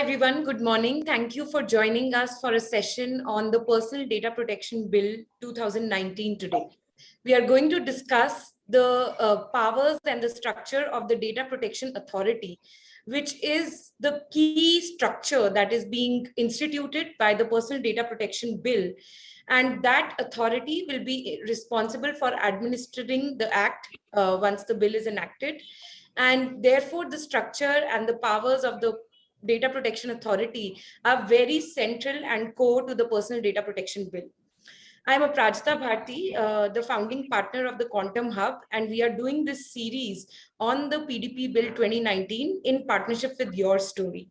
everyone, good morning. Thank you for joining us for a session on the Personal Data Protection Bill 2019 today. We are going to discuss the powers and the structure of the Data Protection Authority, which is the key structure that is being instituted by the Personal Data Protection Bill. And that authority will be responsible for administering the act once the bill is enacted. And therefore, the structure and the powers of the Data Protection Authority are very central and core to the Personal Data Protection Bill. I'm Aprajita Bharti, the founding partner of the Quantum Hub, and we are doing this series on the PDP Bill 2019 in partnership with Your Story.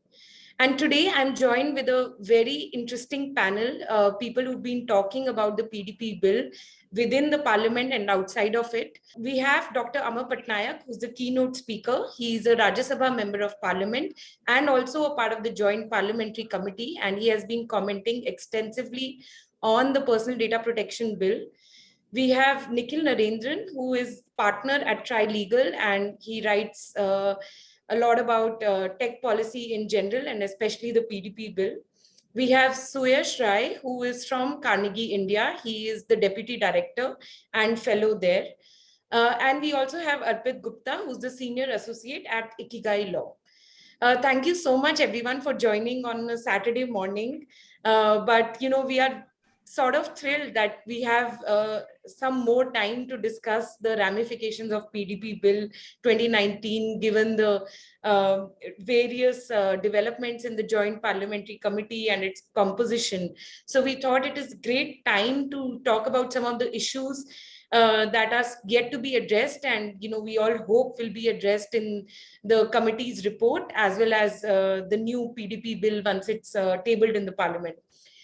And today I'm joined with a very interesting panel, people who've been talking about the PDP bill within the parliament and outside of it. We have Dr. Amar Patnaik, who's the keynote speaker. He's a Rajya Sabha member of parliament and also a part of the Joint Parliamentary Committee. And he has been commenting extensively on the Personal Data Protection Bill. We have Nikhil Narendran, who is partner at Trilegal, and he writes a lot about tech policy in general and especially the PDP bill. We have Suyash Rai, who is from Carnegie India. He is the deputy director and fellow there. And we also have Arpit Gupta, who's the senior associate at Ikigai Law. Thank you so much, everyone, for joining on a Saturday morning. But, we are sort of thrilled that we have some more time to discuss the ramifications of PDP Bill 2019, given the various developments in the Joint Parliamentary Committee and its composition. So we thought it is great time to talk about some of the issues that are yet to be addressed, and we all hope will be addressed in the committee's report, as well as the new PDP bill once it's tabled in the Parliament.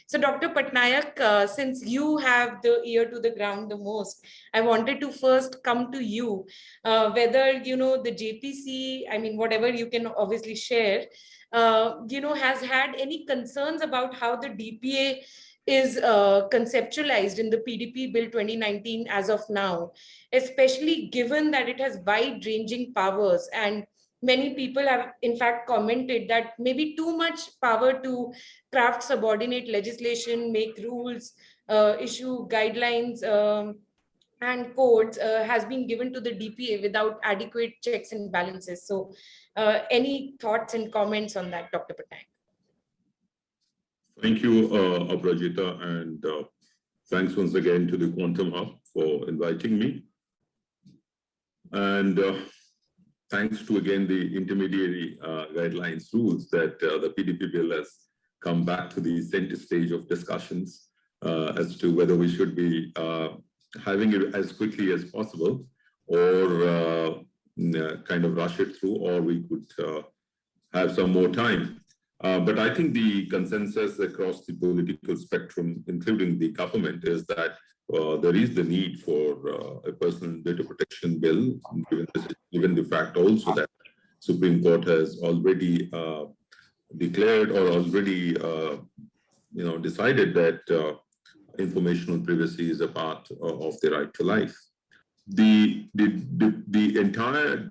So Dr. Patnaik, since you have the ear to the ground the most, I wanted to first come to you, whether, the JPC, whatever you can obviously share, has had any concerns about how the DPA is conceptualized in the PDP Bill 2019 as of now, especially given that it has wide-ranging powers, and many people have in fact commented that maybe too much power to craft subordinate legislation, make rules, issue guidelines and codes has been given to the DPA without adequate checks and balances. So any thoughts and comments on that, Dr. Patnaik? Thank you, Aprajita, and thanks once again to the Quantum Hub for inviting me. And thanks to, again, the intermediary guidelines rules that the PDP bill has come back to the center stage of discussions as to whether we should be having it as quickly as possible, or kind of rush it through, or we could have some more time. But I think the consensus across the political spectrum, including the government, is that there is the need for a personal data protection bill, given the fact also that Supreme Court has already declared or already decided that informational privacy is a part of the right to life. The entire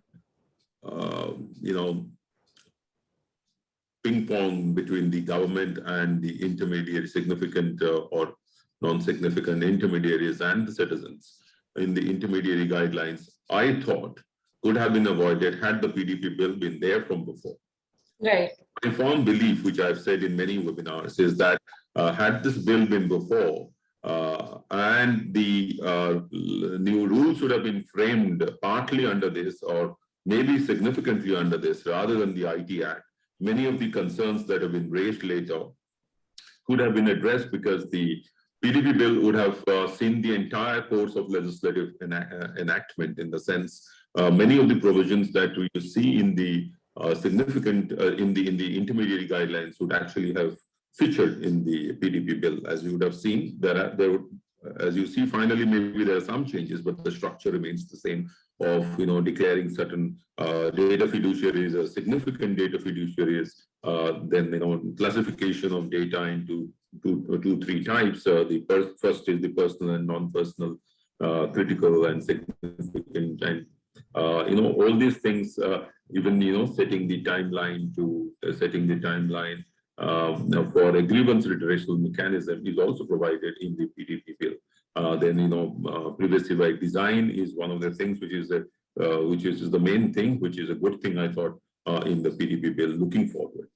ping pong between the government and the intermediary, significant or non-significant intermediaries and the citizens in the intermediary guidelines, I thought could have been avoided had the PDP bill been there from before. Right. My firm belief, which I've said in many webinars, is that had this bill been before, and the new rules would have been framed partly under this, or maybe significantly under this, rather than the IT Act, many of the concerns that have been raised later could have been addressed, because the PDP bill would have seen the entire course of legislative enactment, in the sense many of the provisions that we see in the significant in the intermediary guidelines would actually have featured in the PDP bill. As you would have seen, as you see, finally maybe there are some changes, but the structure remains the same, of declaring certain data fiduciaries as significant data fiduciaries, then classification of data into three types. The first is the personal and non-personal, critical and significant, and all these things. even setting the timeline for a grievance redressal mechanism is also provided in the PDP bill. Privacy by design is one of the things which is the main thing, which is a good thing, I thought, in the PDP bill looking forward.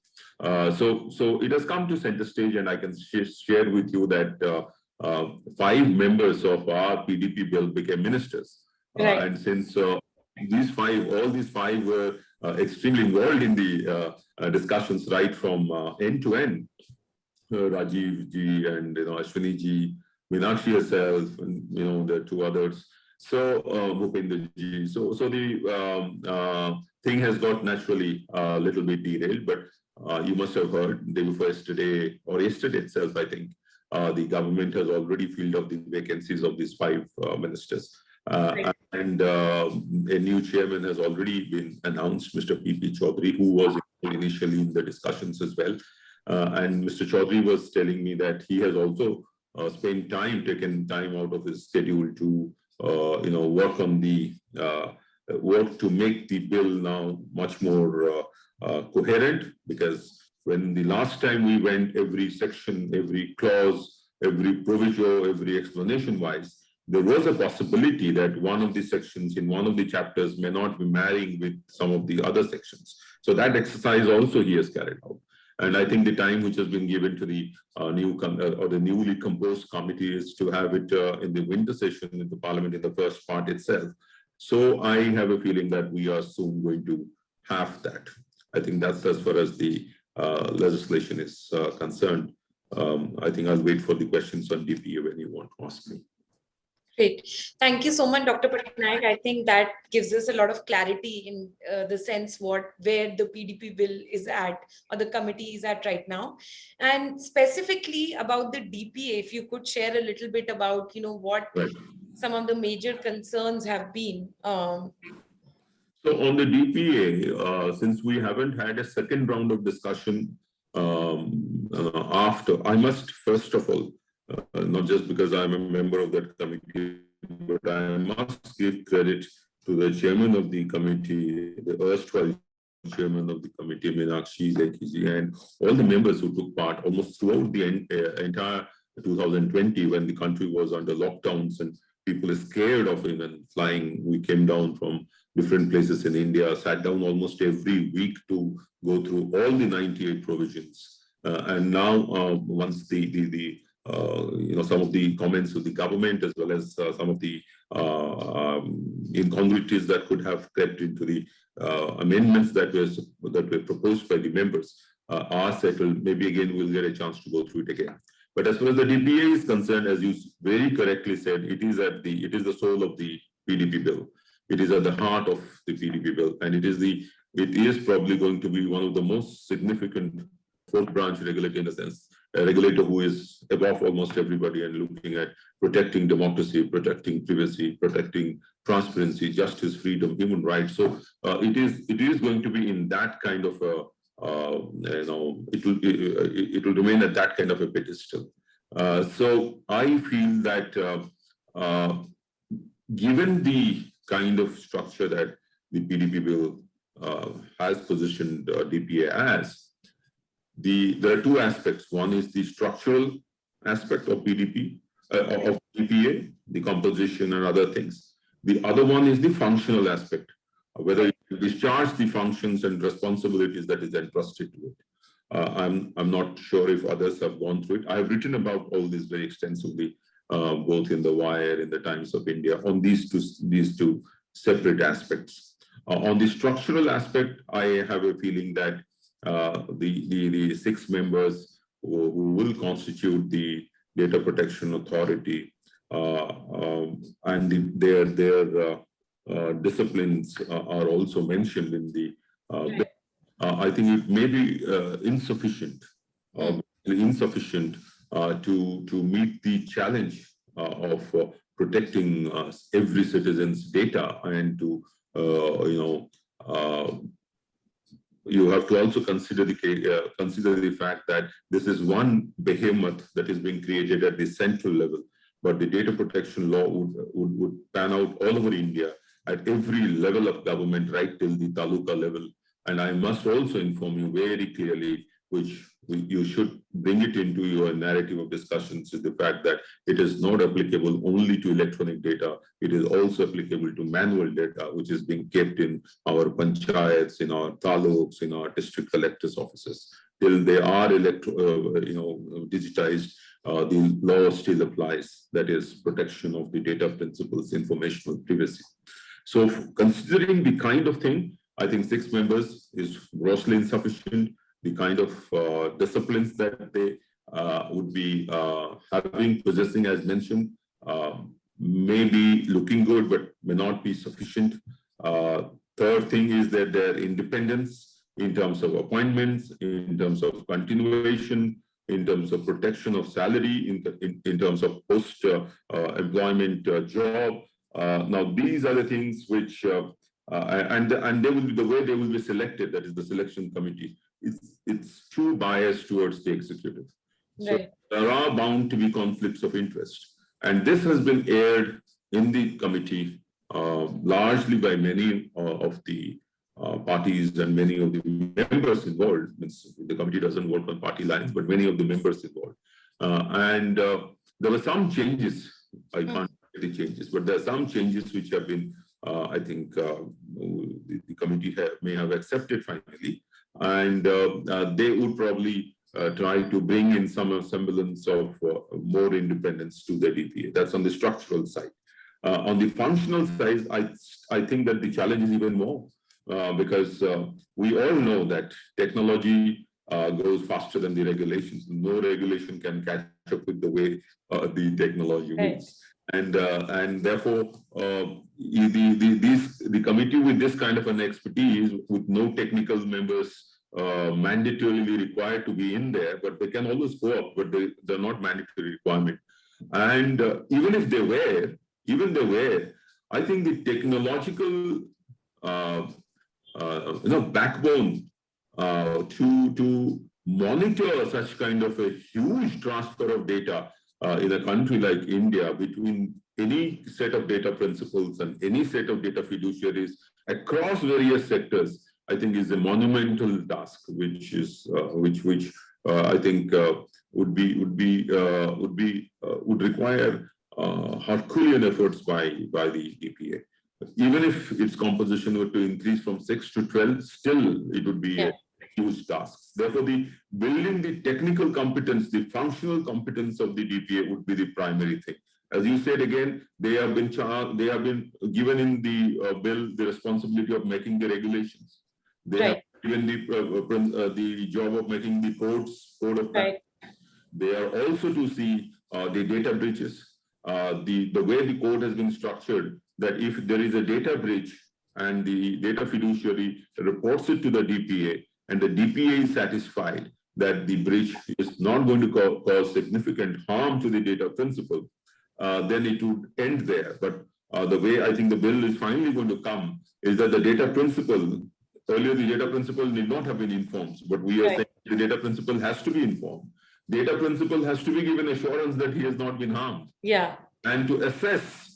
So it has come to center stage, and I can share with you that 5 members of our PDP bill became ministers. Right. And since all these five were extremely involved in the discussions right from end to end, Rajiv ji and Ashwini ji, Meenakshi herself, and the 2 others. So Bhupender ji. So the thing has got naturally a little bit derailed, but you must have heard day before yesterday or yesterday itself, I think, the government has already filled up the vacancies of these 5 ministers. Right. And a new chairman has already been announced, Mr. P.P. Chaudhary, who was initially in the discussions as well. And Mr. Chaudhary was telling me that he has also taken time out of his schedule to work on the work to make the bill now much more coherent, because when the last time we went, every section, every clause, every proviso, every explanation wise, there was a possibility that one of the sections in one of the chapters may not be marrying with some of the other sections. So that exercise also he has carried out. And I think the time which has been given to the newly composed committee is to have it in the winter session in the parliament in the first part itself. So I have a feeling that we are soon going to have that. I think that's as far as the legislation is concerned. I think I'll wait for the questions on DPA when you want to ask me. Great. Thank you so much, Dr. Patnaik. I think that gives us a lot of clarity in the sense where the PDP bill is at, or the committee is at right now. And specifically about the DPA, if you could share a little bit about, what some of the major concerns have been. So on the DPA, since we haven't had a second round of discussion after, I must first of all, not just because I'm a member of that committee, but I must give credit to the chairman of the committee, the erstwhile chairman of the committee, Meenakshi Lekhi, and all the members who took part almost throughout the entire 2020, when the country was under lockdowns and people are scared of even flying. We came down from different places in India, sat down almost every week to go through all the 98 provisions. And now, once some of the comments of the government, as well as some of the incongruities that could have crept into the amendments that were proposed by the members are settled. Maybe again we'll get a chance to go through it again. But as far as the DPA is concerned, as you very correctly said, it is the soul of the PDP bill. It is at the heart of the PDP bill, and it is probably going to be one of the most significant fourth branch regulator, in a sense, a regulator who is above almost everybody and looking at protecting democracy, protecting privacy, protecting transparency, justice, freedom, human rights. So it is going to be in that kind of a, it will remain at that kind of a pedestal. So I feel that given the kind of structure that the PDP bill has positioned DPA as, there are 2 aspects. One is the structural aspect of PDP, of DPA, the composition and other things. The other one is the functional aspect, whether it discharge the functions and responsibilities that is entrusted to it. I'm not sure if others have gone through it. I have written about all this very extensively, both in The Wire, in the Times of India, on these two separate aspects. On the structural aspect, I have a feeling that the 6 members who will constitute the Data Protection Authority and their disciplines are also mentioned in the bill. I think it may be insufficient to meet the challenge of protecting every citizen's data, and to you have to also consider the fact that this is one behemoth that is being created at the central level, but the data protection law would pan out all over India, at every level of government, right till the taluka level. And I must also inform you very clearly, which you should bring it into your narrative of discussions, is the fact that it is not applicable only to electronic data. It is also applicable to manual data, which is being kept in our panchayats, in our taluks, in our district collectors' offices. Till they are digitized, the law still applies. That is protection of the data principles, informational privacy. So considering the kind of thing, I think 6 members is grossly insufficient. The kind of disciplines that they would be possessing, as mentioned, may be looking good, but may not be sufficient. Third thing is that their independence in terms of appointments, in terms of continuation, in terms of protection of salary, in terms of post-employment job. Now, these are the things which, and they will be the way they will be selected, that is the selection committee. It's too biased towards the executive. Right. So there are bound to be conflicts of interest. And this has been aired in the committee largely by many of the parties and many of the members involved. The committee doesn't work on party lines, but many of the members involved. There were some changes. I can't say the changes, but there are some changes which have been, I think, the committee may have accepted finally. And they would probably try to bring in some semblance of more independence to the DPA. That's on the structural side. On the functional side, I think that the challenge is even more because we all know that technology goes faster than the regulations. No regulation can catch up with the way the technology moves. And therefore, the committee with this kind of an expertise, with no technical members mandatorily required to be in there, but they can always go up, but they're not mandatory requirement. And even if they were, I think the technological backbone to monitor such kind of a huge transfer of data in a country like India between any set of data principles and any set of data fiduciaries across various sectors, I think is a monumental task, which I think would require Herculean efforts by the DPA. Even if its composition were to increase from 6 to 12, still it would be a huge task. Therefore, building the technical competence, the functional competence of the DPA would be the primary thing. As you said again, they have been given in the bill the responsibility of making the regulations. They have given the job of making the code of practice. They are also to see the data breaches. The way the code has been structured, that if there is a data breach and the data fiduciary reports it to the DPA and the DPA is satisfied that the breach is not going to cause significant harm to the data principle, then it would end there. But the way I think the bill is finally going to come is that the data principle, earlier the data principle need not have been informed, but we are saying the data principle has to be informed. Data principle has to be given assurance that he has not been harmed. Yeah. And to assess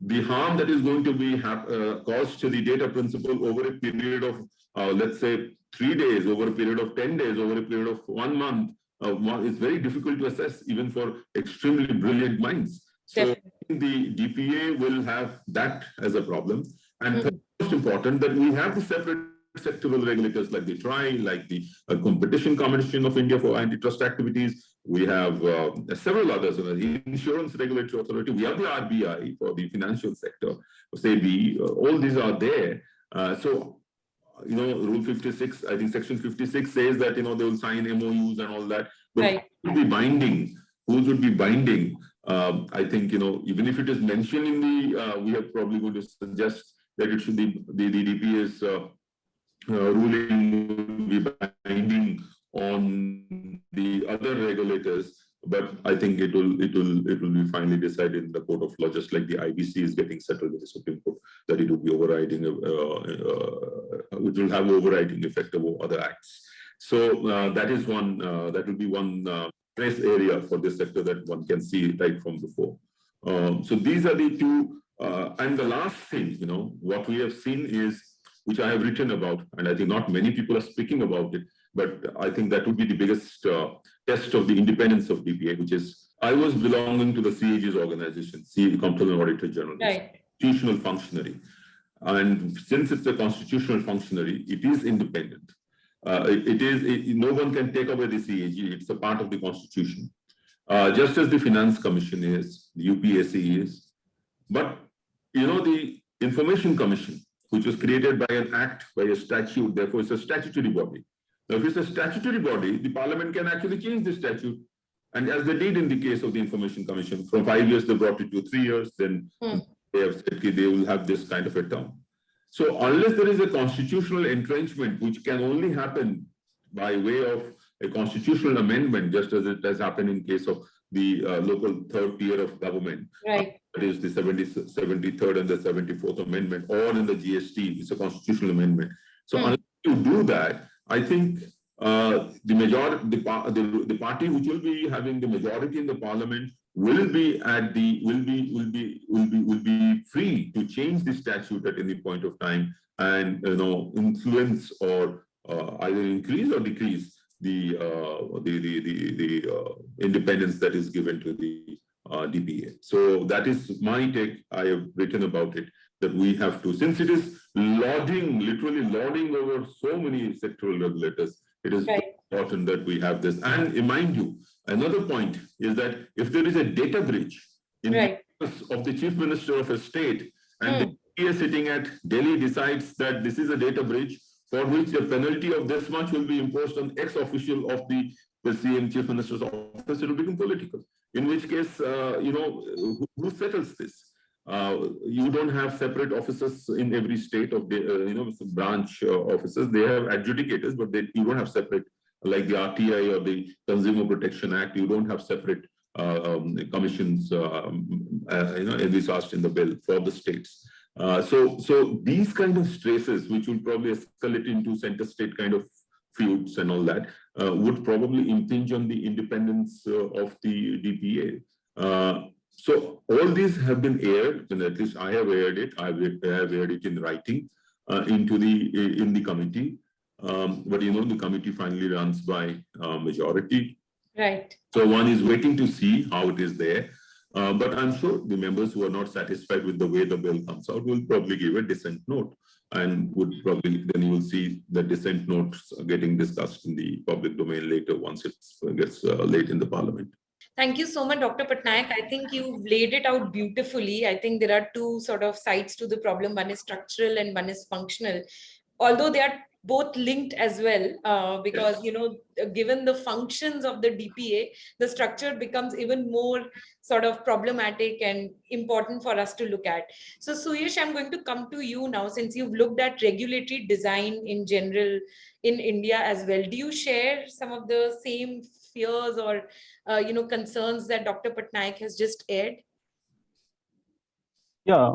the harm that is going to be caused to the data principle over a period of, let's say, 3 days, over a period of 10 days, over a period of 1 month, it's very difficult to assess, even for extremely brilliant minds. So the DPA will have that as a problem. And most important, that we have the separate sectoral regulators like the TRAI, like the Competition Commission of India for antitrust activities. We have several others, the Insurance Regulatory Authority. We have the RBI for the financial sector, SEBI. All these are there. Rule 56, I think Section 56 says that, they will sign MOUs and all that. But who would be binding? Who would be binding? I think, even if it is mentioned in the, we are probably going to suggest that it should be the DPA's ruling will be binding on the other regulators, but I think it will be finally decided in the court of law, just like the IBC is getting settled in the Supreme Court, that it will be overriding, which will have overriding effect over other acts. So that is one, that will be one stress area for this sector that one can see right from before. So these are the two And the last thing, what we have seen is, which I have written about, and I think not many people are speaking about it, but I think that would be the biggest test of the independence of DPA, which is, I was belonging to the CAG's organization, the Comptroller Auditor General, constitutional functionary. And since it's a constitutional functionary, it is independent. No one can take away the CAG. It's a part of the constitution. Just as the Finance Commission is, the UPSC is. But, the Information Commission, which was created by an act, by a statute, therefore it's a statutory body. Now, if it's a statutory body, the parliament can actually change the statute. And as they did in the case of the Information Commission, from 5 years, they brought it to 3 years, then they have said they will have this kind of a term. So unless there is a constitutional entrenchment, which can only happen by way of a constitutional amendment, just as it has happened in case of the local third tier of government, right? That is the 73rd and the 74th Amendment, or in the GST, it's a constitutional amendment. So unless you do that, I think the party which will be having the majority in the parliament will be free to change the statute at any point of time and influence or either increase or decrease the independence that is given to the DPA. So that is my take. I have written about it, that we have to, since it is literally lording over so many sectoral regulators, it is important that we have this. And mind you, another point is that if there is a data breach in the office of the Chief Minister of a state, and the DPA sitting at Delhi decides that this is a data breach, for which the penalty of this much will be imposed on ex-official of the CM Chief Minister's office, it will become political. In which case, who settles this? You don't have separate officers in every state of the, branch officers. They have adjudicators, but you don't have separate, like the RTI or the Consumer Protection Act. You don't have separate commissions, envisaged in the bill for the states. So these kind of stresses, which will probably escalate into center state kind of feuds and all that, would probably impinge on the independence of the DPA. So all these have been aired, and at least I have aired it. I have aired it in writing in the committee. But the committee finally runs by majority. Right. So one is waiting to see how it is there. But I'm sure the members who are not satisfied with the way the bill comes out will probably give a dissent note, and then you will see the dissent notes getting discussed in the public domain later once it gets late in the parliament. Thank you so much, Dr. Patnaik. I think you've laid it out beautifully. I think there are two sort of sides to the problem. One is structural and one is functional, although they are both linked as well, because, given the functions of the DPA, the structure becomes even more sort of problematic and important for us to look at. So Suyash, I'm going to come to you now, since you've looked at regulatory design in general in India as well. Do you share some of the same fears or, concerns that Dr. Patnaik has just aired? Yeah,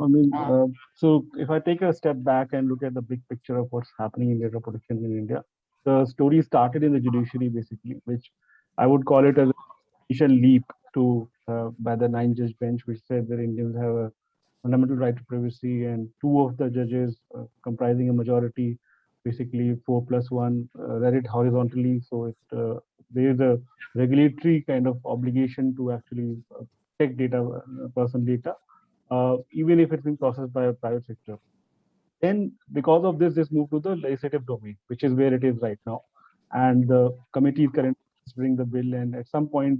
so if I take a step back and look at the big picture of what's happening in data protection in India, the story started in the judiciary, basically, which I would call it as an initial leap to by the 9-judge bench, which said that Indians have a fundamental right to privacy, and 2 of the judges comprising a majority, basically 4+1, read it horizontally. So there is a regulatory kind of obligation to actually protect data, personal data, even if it's being processed by a private sector. Then, because of this moved to the legislative domain, which is where it is right now. And the committee is currently considering the bill, and at some point,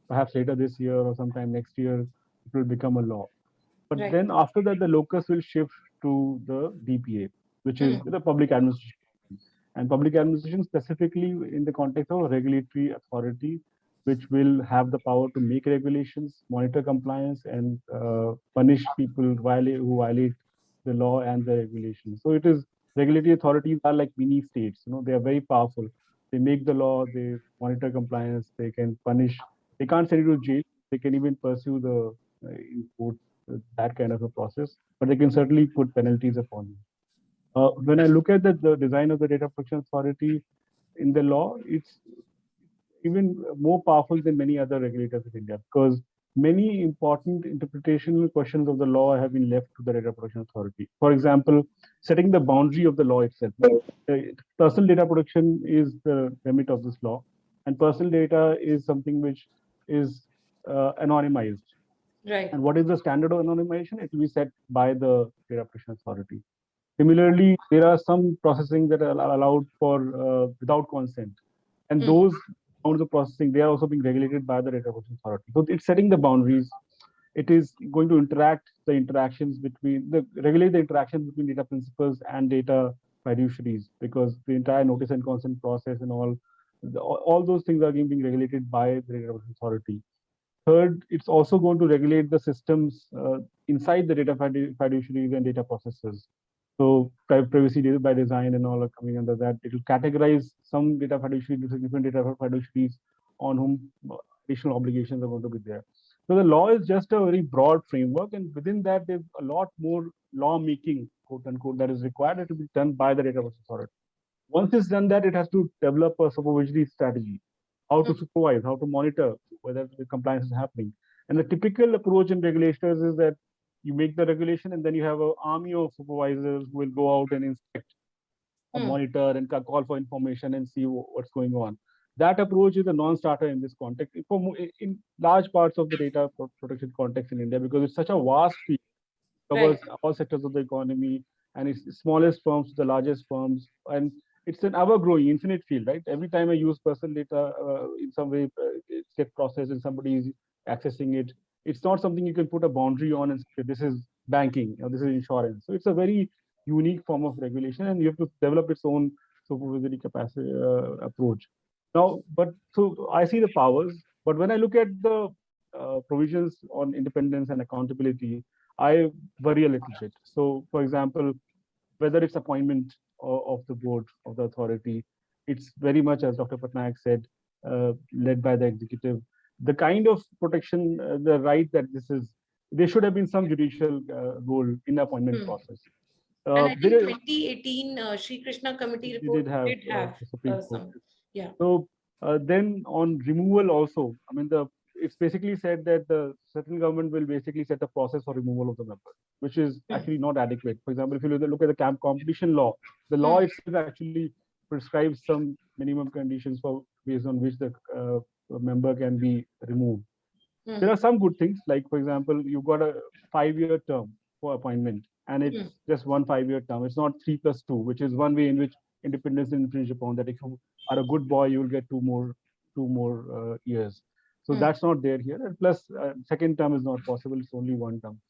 perhaps later this year or sometime next year, it will become a law. But then after that, the locus will shift to the DPA, which is the public administration. And public administration specifically in the context of a regulatory authority, which will have the power to make regulations, monitor compliance, and punish people who violate the law and the regulations. So it is, regulatory authorities are like mini states. They are very powerful. They make the law, they monitor compliance, they can punish. They can't send you to jail. They can even pursue the in court, that kind of a process. But they can certainly put penalties upon you. When I look at the design of the Data Protection Authority in the law, it's even more powerful than many other regulators in India, because many important interpretational questions of the law have been left to the Data Protection Authority. For example, setting the boundary of the law itself. Personal data protection is the remit of this law, and personal data is something which is anonymized. Right. And what is the standard of anonymization? It will be set by the Data Protection Authority. Similarly, there are some processing that are allowed for without consent, and those rounds of processing, they are also being regulated by the Data Protection Authority. So it's setting the boundaries. It is going to regulate the interactions between data principals and data fiduciaries, because the entire notice and consent process and all those things are being regulated by the Data Protection Authority. Third, it's also going to regulate the systems inside the data fiduciaries and data processors. So privacy by design and all are coming under that. It will categorize some data fiduciaries, different data fiduciaries on whom additional obligations are going to be there. So the law is just a very broad framework, and within that, there's a lot more lawmaking, quote unquote, that is required to be done by the Data Protection Authority. Once it's done that, it has to develop a supervisory strategy, how to supervise, how to monitor whether the compliance is happening. And the typical approach in regulators is that you make the regulation and then you have an army of supervisors who will go out and inspect or monitor and call for information and see what's going on. That approach is a non-starter in this context, in large parts of the data protection context in India, because it's such a vast field, covers all sectors of the economy, and it's the smallest firms to the largest firms, and it's an ever-growing, infinite field, right? Every time I use personal data in some way, it gets processed and somebody is accessing it. It's not something you can put a boundary on and say this is banking or this is insurance. So it's a very unique form of regulation, and you have to develop its own supervisory capacity approach. Now, so I see the powers, but when I look at the provisions on independence and accountability, I worry a little bit. So, for example, whether it's appointment of the board of the authority, it's very much, as Dr. Patnaik said, led by the executive. The kind of protection, the right that there should have been some judicial role in the appointment process. And I think 2018 Sri Krishna committee report did have some. Yeah. So then on removal also, I mean, it's basically said that the central government will basically set a process for removal of the member, which is actually not adequate. For example, if you look at the competition law, the law itself actually prescribes some minimum conditions based on which the member can be removed. There are some good things, like, for example, you've got a 5-year term for appointment, and it's just 1 5-year term. It's not 3+2, which is one way in which independence is infringed upon, that if you are a good boy, you will get two more years. So that's not there here. And plus, second term is not possible. It's only 1 term.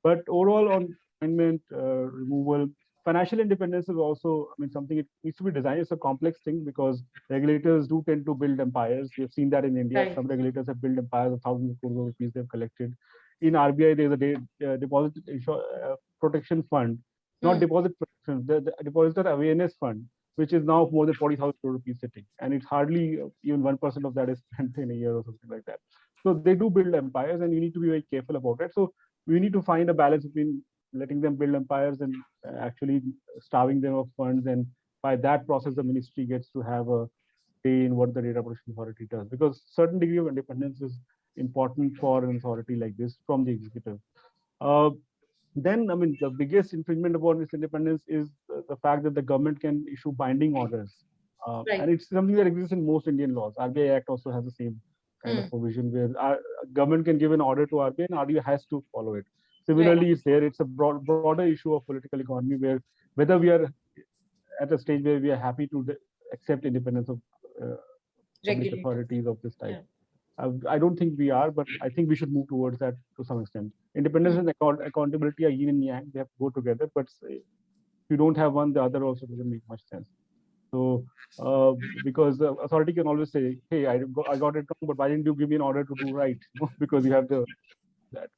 But overall, on appointment, removal, financial independence is also, I mean, something it needs to be designed. It's a complex thing because regulators do tend to build empires. We have seen that in India. Right. Some regulators have built empires of thousands of crores of rupees they've collected. In RBI, there's a deposit protection fund, not deposit protection, the depositor awareness fund, which is now more than 40,000 crore rupees sitting, and it's hardly even 1% of that is spent in a year or something like that. So they do build empires, and you need to be very careful about it. So we need to find a balance between letting them build empires and actually starving them of funds, and by that process, the ministry gets to have a say in what the Data Protection Authority does, because certain degree of independence is important for an authority like this from the executive. Then, I mean, the biggest infringement about this independence is the fact that the government can issue binding orders. And it's something that exists in most Indian laws. RBI Act also has the same kind of provision where our government can give an order to RBI and RBI has to follow it. Similarly, it's a broader issue of political economy where whether we are at a stage where we are happy to accept independence of public authorities of this type. I don't think we are, but I think we should move towards that to some extent. Independence and accountability are yin and yang. They have to go together, but if you don't have one, the other also doesn't make much sense. So, because the authority can always say, hey, I got it wrong, but why didn't you give me an order to do right? Because you have that.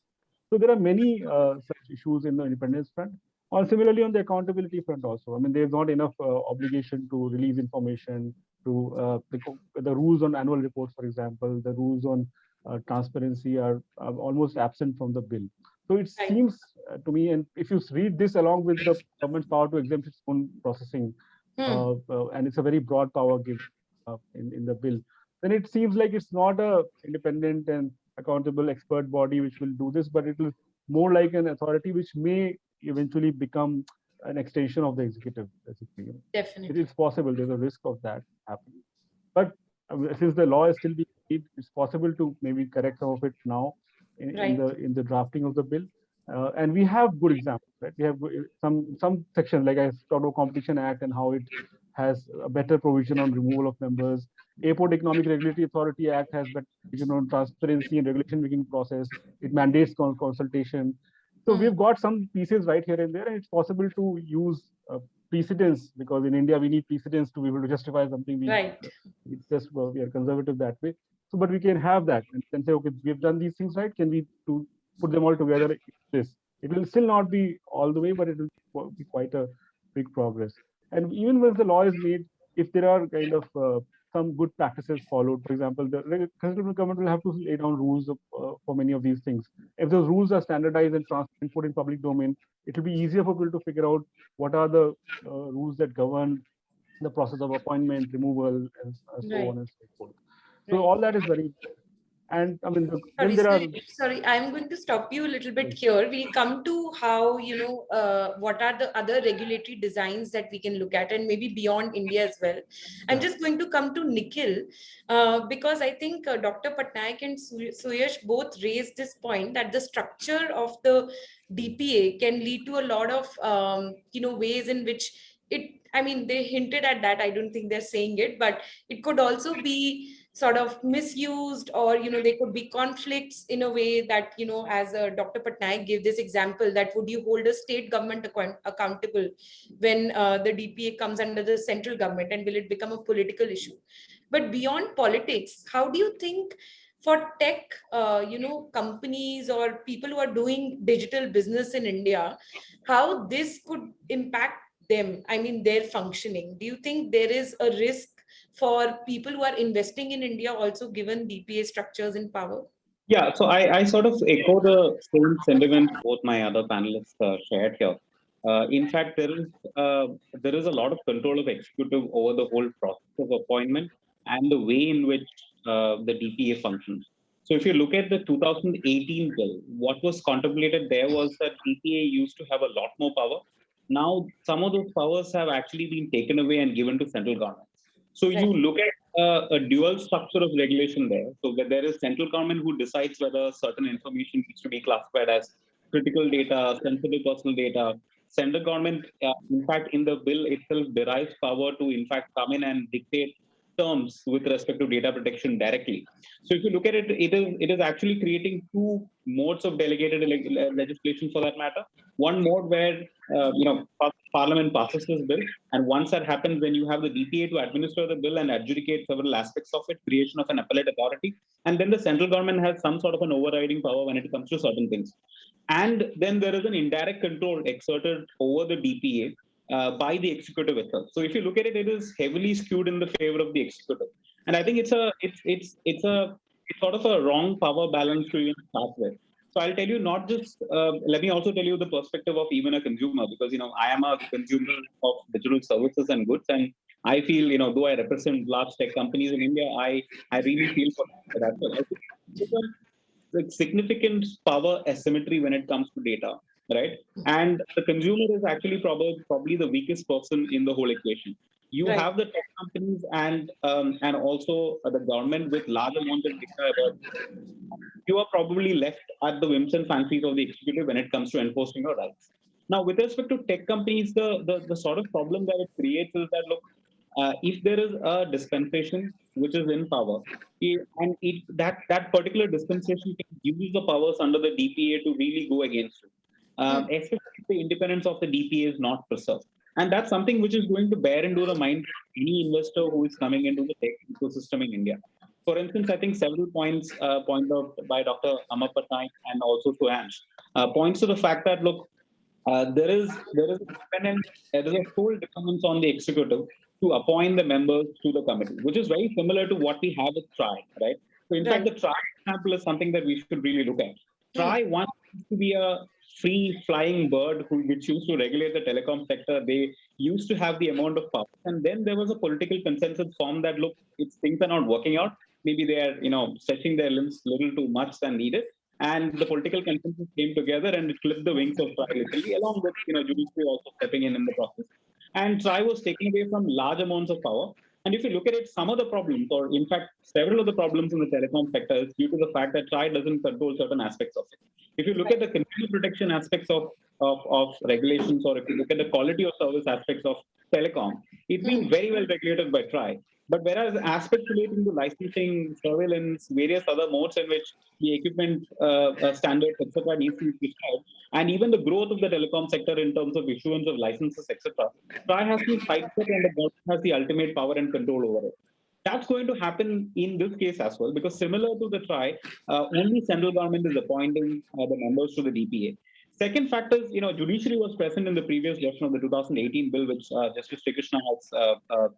So there are many such issues in the independence front. Or similarly on the accountability front also. I mean, there's not enough obligation to release information, to the rules on annual reports, for example, the rules on transparency are almost absent from the bill. So it seems to me, and if you read this along with the government's power to exempt its own processing, and it's a very broad power given in the bill, then it seems like it's not a independent and accountable expert body which will do this, but it will more like an authority which may eventually become an extension of the executive, basically. It Definitely. is possible. There's a risk of that happening. But since the law is still being made, it's possible to maybe correct some of it now Right. in the drafting of the bill. And we have good examples, right? We have some sections, like I talked about Competition Act and how it has a better provision on removal of members. Airport Economic Regulatory Authority Act has better provision on transparency and regulation making process. It mandates consultation. So we've got some pieces right here and there, and it's possible to use precedents, because in India we need precedents to be able to justify something. Right. It's just we are conservative that way. So, but we can have that and can say, okay, we've done these things right. Can we put them all together? This it will still not be all the way, but it will be quite a big progress. And even when the law is made, if there are kind of some good practices followed, for example, the central government will have to lay down rules for many of these things. If those rules are standardized and transparent, put in public domain, it will be easier for people to figure out what are the rules that govern the process of appointment, removal, and so Right. on and so forth. So Right. all that is very important. And I mean, then there are. Sorry, I'm going to stop you a little bit here. We'll come to how, what are the other regulatory designs that we can look at, and maybe beyond India as well. I'm just going to come to Nikhil, because I think Dr. Patnaik and Suyash both raised this point that the structure of the DPA can lead to a lot of, ways in which they hinted at that. I don't think they're saying it, but it could also be sort of misused, or there could be conflicts in a way that, as Dr. Patnaik gave this example, that would you hold a state government accountable when the DPA comes under the central government, and will it become a political issue? But beyond politics, how do you think for tech companies or people who are doing digital business in India, how this could impact them, their functioning? Do you think there is a risk for people who are investing in India also, given DPA structures in power? Yeah, so I sort of echo the same sentiment both my other panelists shared here. In fact, there is a lot of control of executive over the whole process of appointment and the way in which the DPA functions. So if you look at the 2018 bill, what was contemplated there was that DPA used to have a lot more power. Now, some of those powers have actually been taken away and given to central government. So you look at a dual structure of regulation there. So there is central government who decides whether certain information needs to be classified as critical data, sensitive personal data. Central government, in fact, in the bill itself derives power to, in fact, come in and dictate terms with respect to data protection directly. So if you look at it, it is actually creating two modes of delegated legislation for that matter. One mode where Parliament passes this bill, and once that happens, then you have the DPA to administer the bill and adjudicate several aspects of it, creation of an appellate authority, and then the central government has some sort of an overriding power when it comes to certain things. And then there is an indirect control exerted over the DPA by the executive itself. So if you look at it, it is heavily skewed in the favor of the executive, and I think it's sort of a wrong power balance to even start with. So I'll tell you not just, let me also tell you the perspective of even a consumer, because, I am a consumer of digital services and goods. And I feel, though I represent large tech companies in India, I really feel for that. So I think there's a significant power asymmetry when it comes to data, right? And the consumer is actually probably the weakest person in the whole equation. You have the tech companies and also the government with large amounts of data about. You are probably left at the whims and fancies of the executive when it comes to enforcing your rights. Now, with respect to tech companies, the sort of problem that it creates is that, look, if there is a dispensation which is in power, that particular dispensation can use the powers under the DPA to really go against it, especially if the independence of the DPA is not preserved. And that's something which is going to bear into the mind of any investor who is coming into the tech ecosystem in India. For instance, I think several points pointed out by Dr. Amar Patnaik and also Suyash points to the fact that, look, there is a full dependence on the executive to appoint the members to the committee, which is very similar to what we have with TRAI, right? So in fact, the TRAI example is something that we should really look at. TRAI wants to be a free flying bird which used to regulate the telecom sector. They used to have the amount of power. And then there was a political consensus formed that, look, if things are not working out, maybe they are, stretching their limbs a little too much than needed. And the political consensus came together and it clipped the wings of TRAI literally, along with, judiciary also stepping in the process. And TRAI was taken away from large amounts of power. And if you look at it, some of the problems, or in fact, several of the problems in the telecom sector is due to the fact that TRAI doesn't control certain aspects of it. If you look at the consumer protection aspects of regulations, or if you look at the quality of service aspects of telecom, it's been very well regulated by TRAI. But whereas aspects relating to licensing, surveillance, various other modes in which the equipment standards, etc., needs to be prescribed, and even the growth of the telecom sector in terms of issuance of licenses, etc., TRAI has to fight it, and the government has the ultimate power and control over it. That's going to happen in this case as well, because similar to the TRAI, only central government is appointing the members to the DPA. Second factor is, judiciary was present in the previous version of the 2018 bill, which Justice Sri Krishna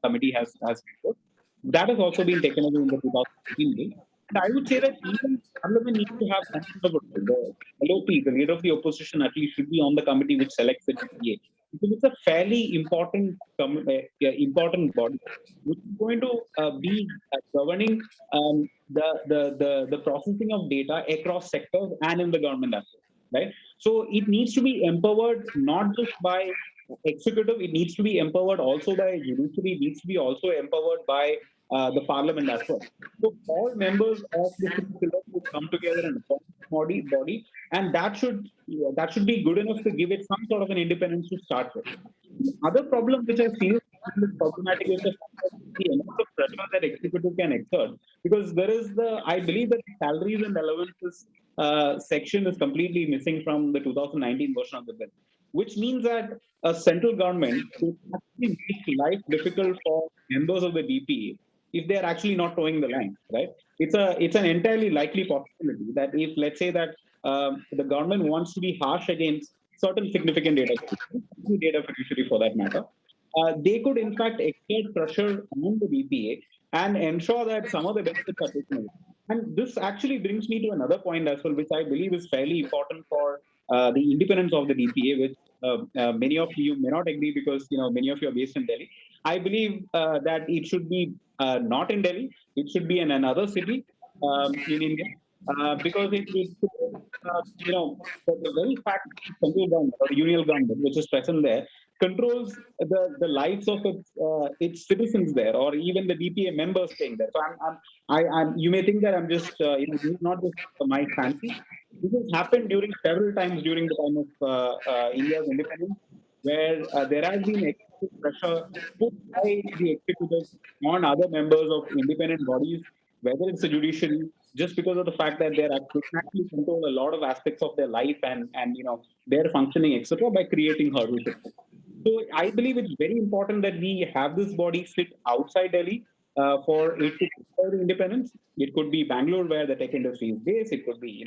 committee has proposed. That has also been taken away in the 2018 bill. And I would say that even Parliament needs to have some sort of a role. The LOP, the leader of the opposition, at least should be on the committee which selects the DPA. Because it's a fairly important body, which is going to be governing the processing of data across sectors and in the government as well, right? So it needs to be empowered not just by executive, it needs to be empowered also by judiciary, it needs to be also empowered by the parliament as well. So all members of the pillar would come together and form a body, and that should be good enough to give it some sort of an independence to start with. The other problem which I feel is problematic is the amount of pressure that executive can exert, because I believe that salaries and allowances section is completely missing from the 2019 version of the bill, which means that a central government will actually make life difficult for members of the DPA if they are actually not towing the line, right? It's an entirely likely possibility that if, let's say that the government wants to be harsh against certain significant data fiduciary for that matter, they could in fact exert pressure on the DPA and ensure that some of the benefits are taken away. And this actually brings me to another point as well, which I believe is fairly important for the independence of the DPA, which many of you may not agree because many of you are based in Delhi. I believe that it should be not in Delhi; it should be in another city in India, because the very fact that central government or union government, which is present there, controls the lives of its citizens there, or even the DPA members staying there. So you may think that I'm just this is not just my fancy. This has happened during several times during the time of India's independence, where there has been excessive pressure put by the executive on other members of independent bodies, whether it's the judiciary, just because of the fact that they actually control a lot of aspects of their life and their functioning, etc., by creating hurdles. So I believe it's very important that we have this body sit outside Delhi for it to preserve independence. It could be Bangalore, where the tech industry is based. It could be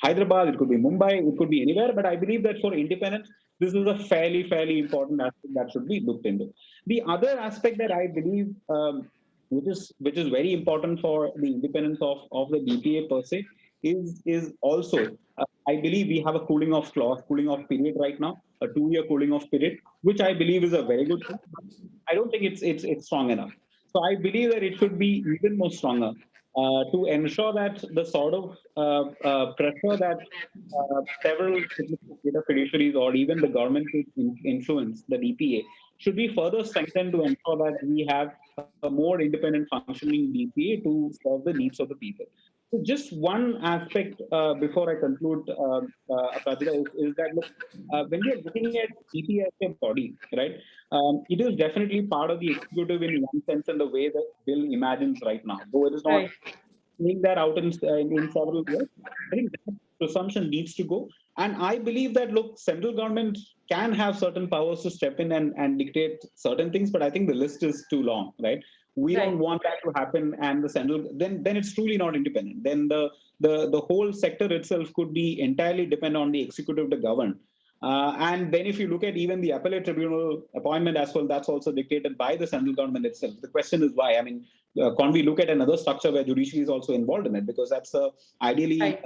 Hyderabad. It could be Mumbai. It could be anywhere. But I believe that for independence, this is a fairly important aspect that should be looked into. The other aspect that I believe, which is very important for the independence of the DPA per se, is also I believe we have a cooling off period right now, a 2-year cooling off period, which I believe is a very good thing. I don't think it's strong enough. So I believe that it should be even more stronger to ensure that the sort of pressure that several data fiduciaries or even the government influence, the DPA, should be further strengthened to ensure that we have a more independent functioning DPA to serve the needs of the people. So just one aspect before I conclude, Apradita, is that look, when we are looking at DPA as a body, right, it is definitely part of the executive in one sense in the way that Bill imagines right now, though it is not saying that out in several years. I think that presumption needs to go. And I believe that, look, central government can have certain powers to step in and dictate certain things, but I think the list is too long, right? We don't want that to happen, and the central then it's truly not independent. Then the whole sector itself could be entirely dependent on the executive to govern. And then if you look at even the appellate tribunal appointment as well, that's also dictated by the central government itself. The question is why? I mean, can't we look at another structure where judiciary is also involved in it? Because that's ideally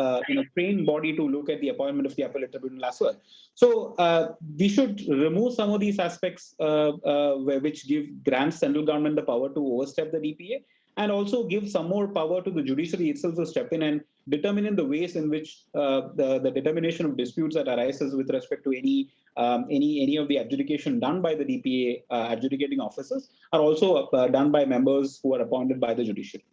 trained body to look at the appointment of the appellate tribunal as well. So we should remove some of these aspects which grants central government the power to overstep the DPA, and also give some more power to the judiciary itself to step in and determine in the ways in which the determination of disputes that arises with respect to any of the adjudication done by the DPA adjudicating officers are also done by members who are appointed by the judiciary.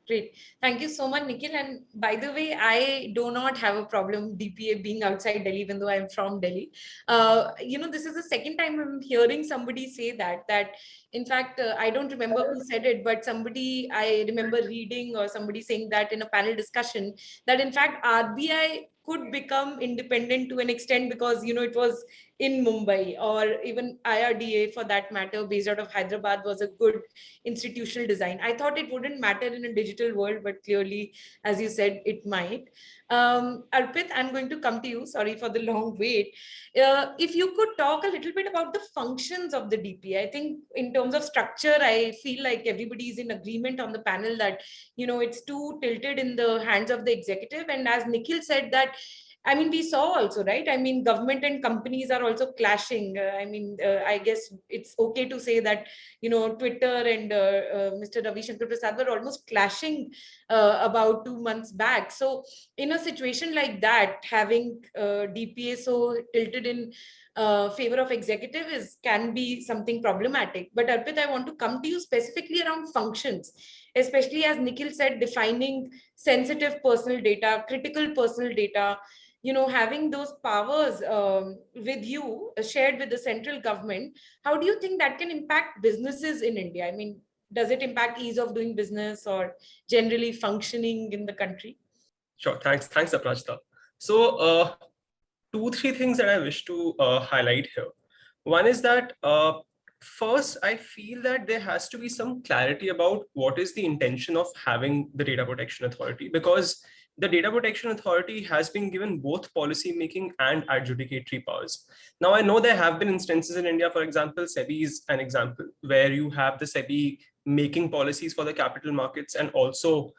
Great. Thank you so much, Nikhil. And by the way, I do not have a problem DPA being outside Delhi, even though I'm from Delhi. This is the second time I'm hearing somebody say that in fact, I don't remember who said it, but I remember reading or somebody saying that in a panel discussion, that in fact, RBI could become independent to an extent because, it was in Mumbai, or even IRDA for that matter, based out of Hyderabad, was a good institutional design. I thought it wouldn't matter in a digital world, but clearly, as you said, it might. Arpit, I'm going to come to you. Sorry for the long wait. If you could talk a little bit about the functions of the DPA. I think in terms of structure, I feel like everybody is in agreement on the panel that, it's too tilted in the hands of the executive. And as Nikhil said that, I mean, we saw also, right? I mean, government and companies are also clashing. I guess it's okay to say that, Twitter and Mr. Ravi Shankar Prasad were almost clashing about 2 months back. So in a situation like that, having DPA so tilted in favor of executive can be something problematic. But Arpit, I want to come to you specifically around functions, especially as Nikhil said, defining sensitive personal data, critical personal data, having those powers with you, shared with the central government. How do you think that can impact businesses in India? I mean, does it impact ease of doing business or generally functioning in the country? Sure. Thanks, Aparajita. So 2-3 things that I wish to highlight here. One is that first, I feel that there has to be some clarity about what is the intention of having the Data Protection Authority, because the Data Protection Authority has been given both policy making and adjudicatory powers. Now, I know there have been instances in India, for example, SEBI is an example, where you have the SEBI making policies for the capital markets and also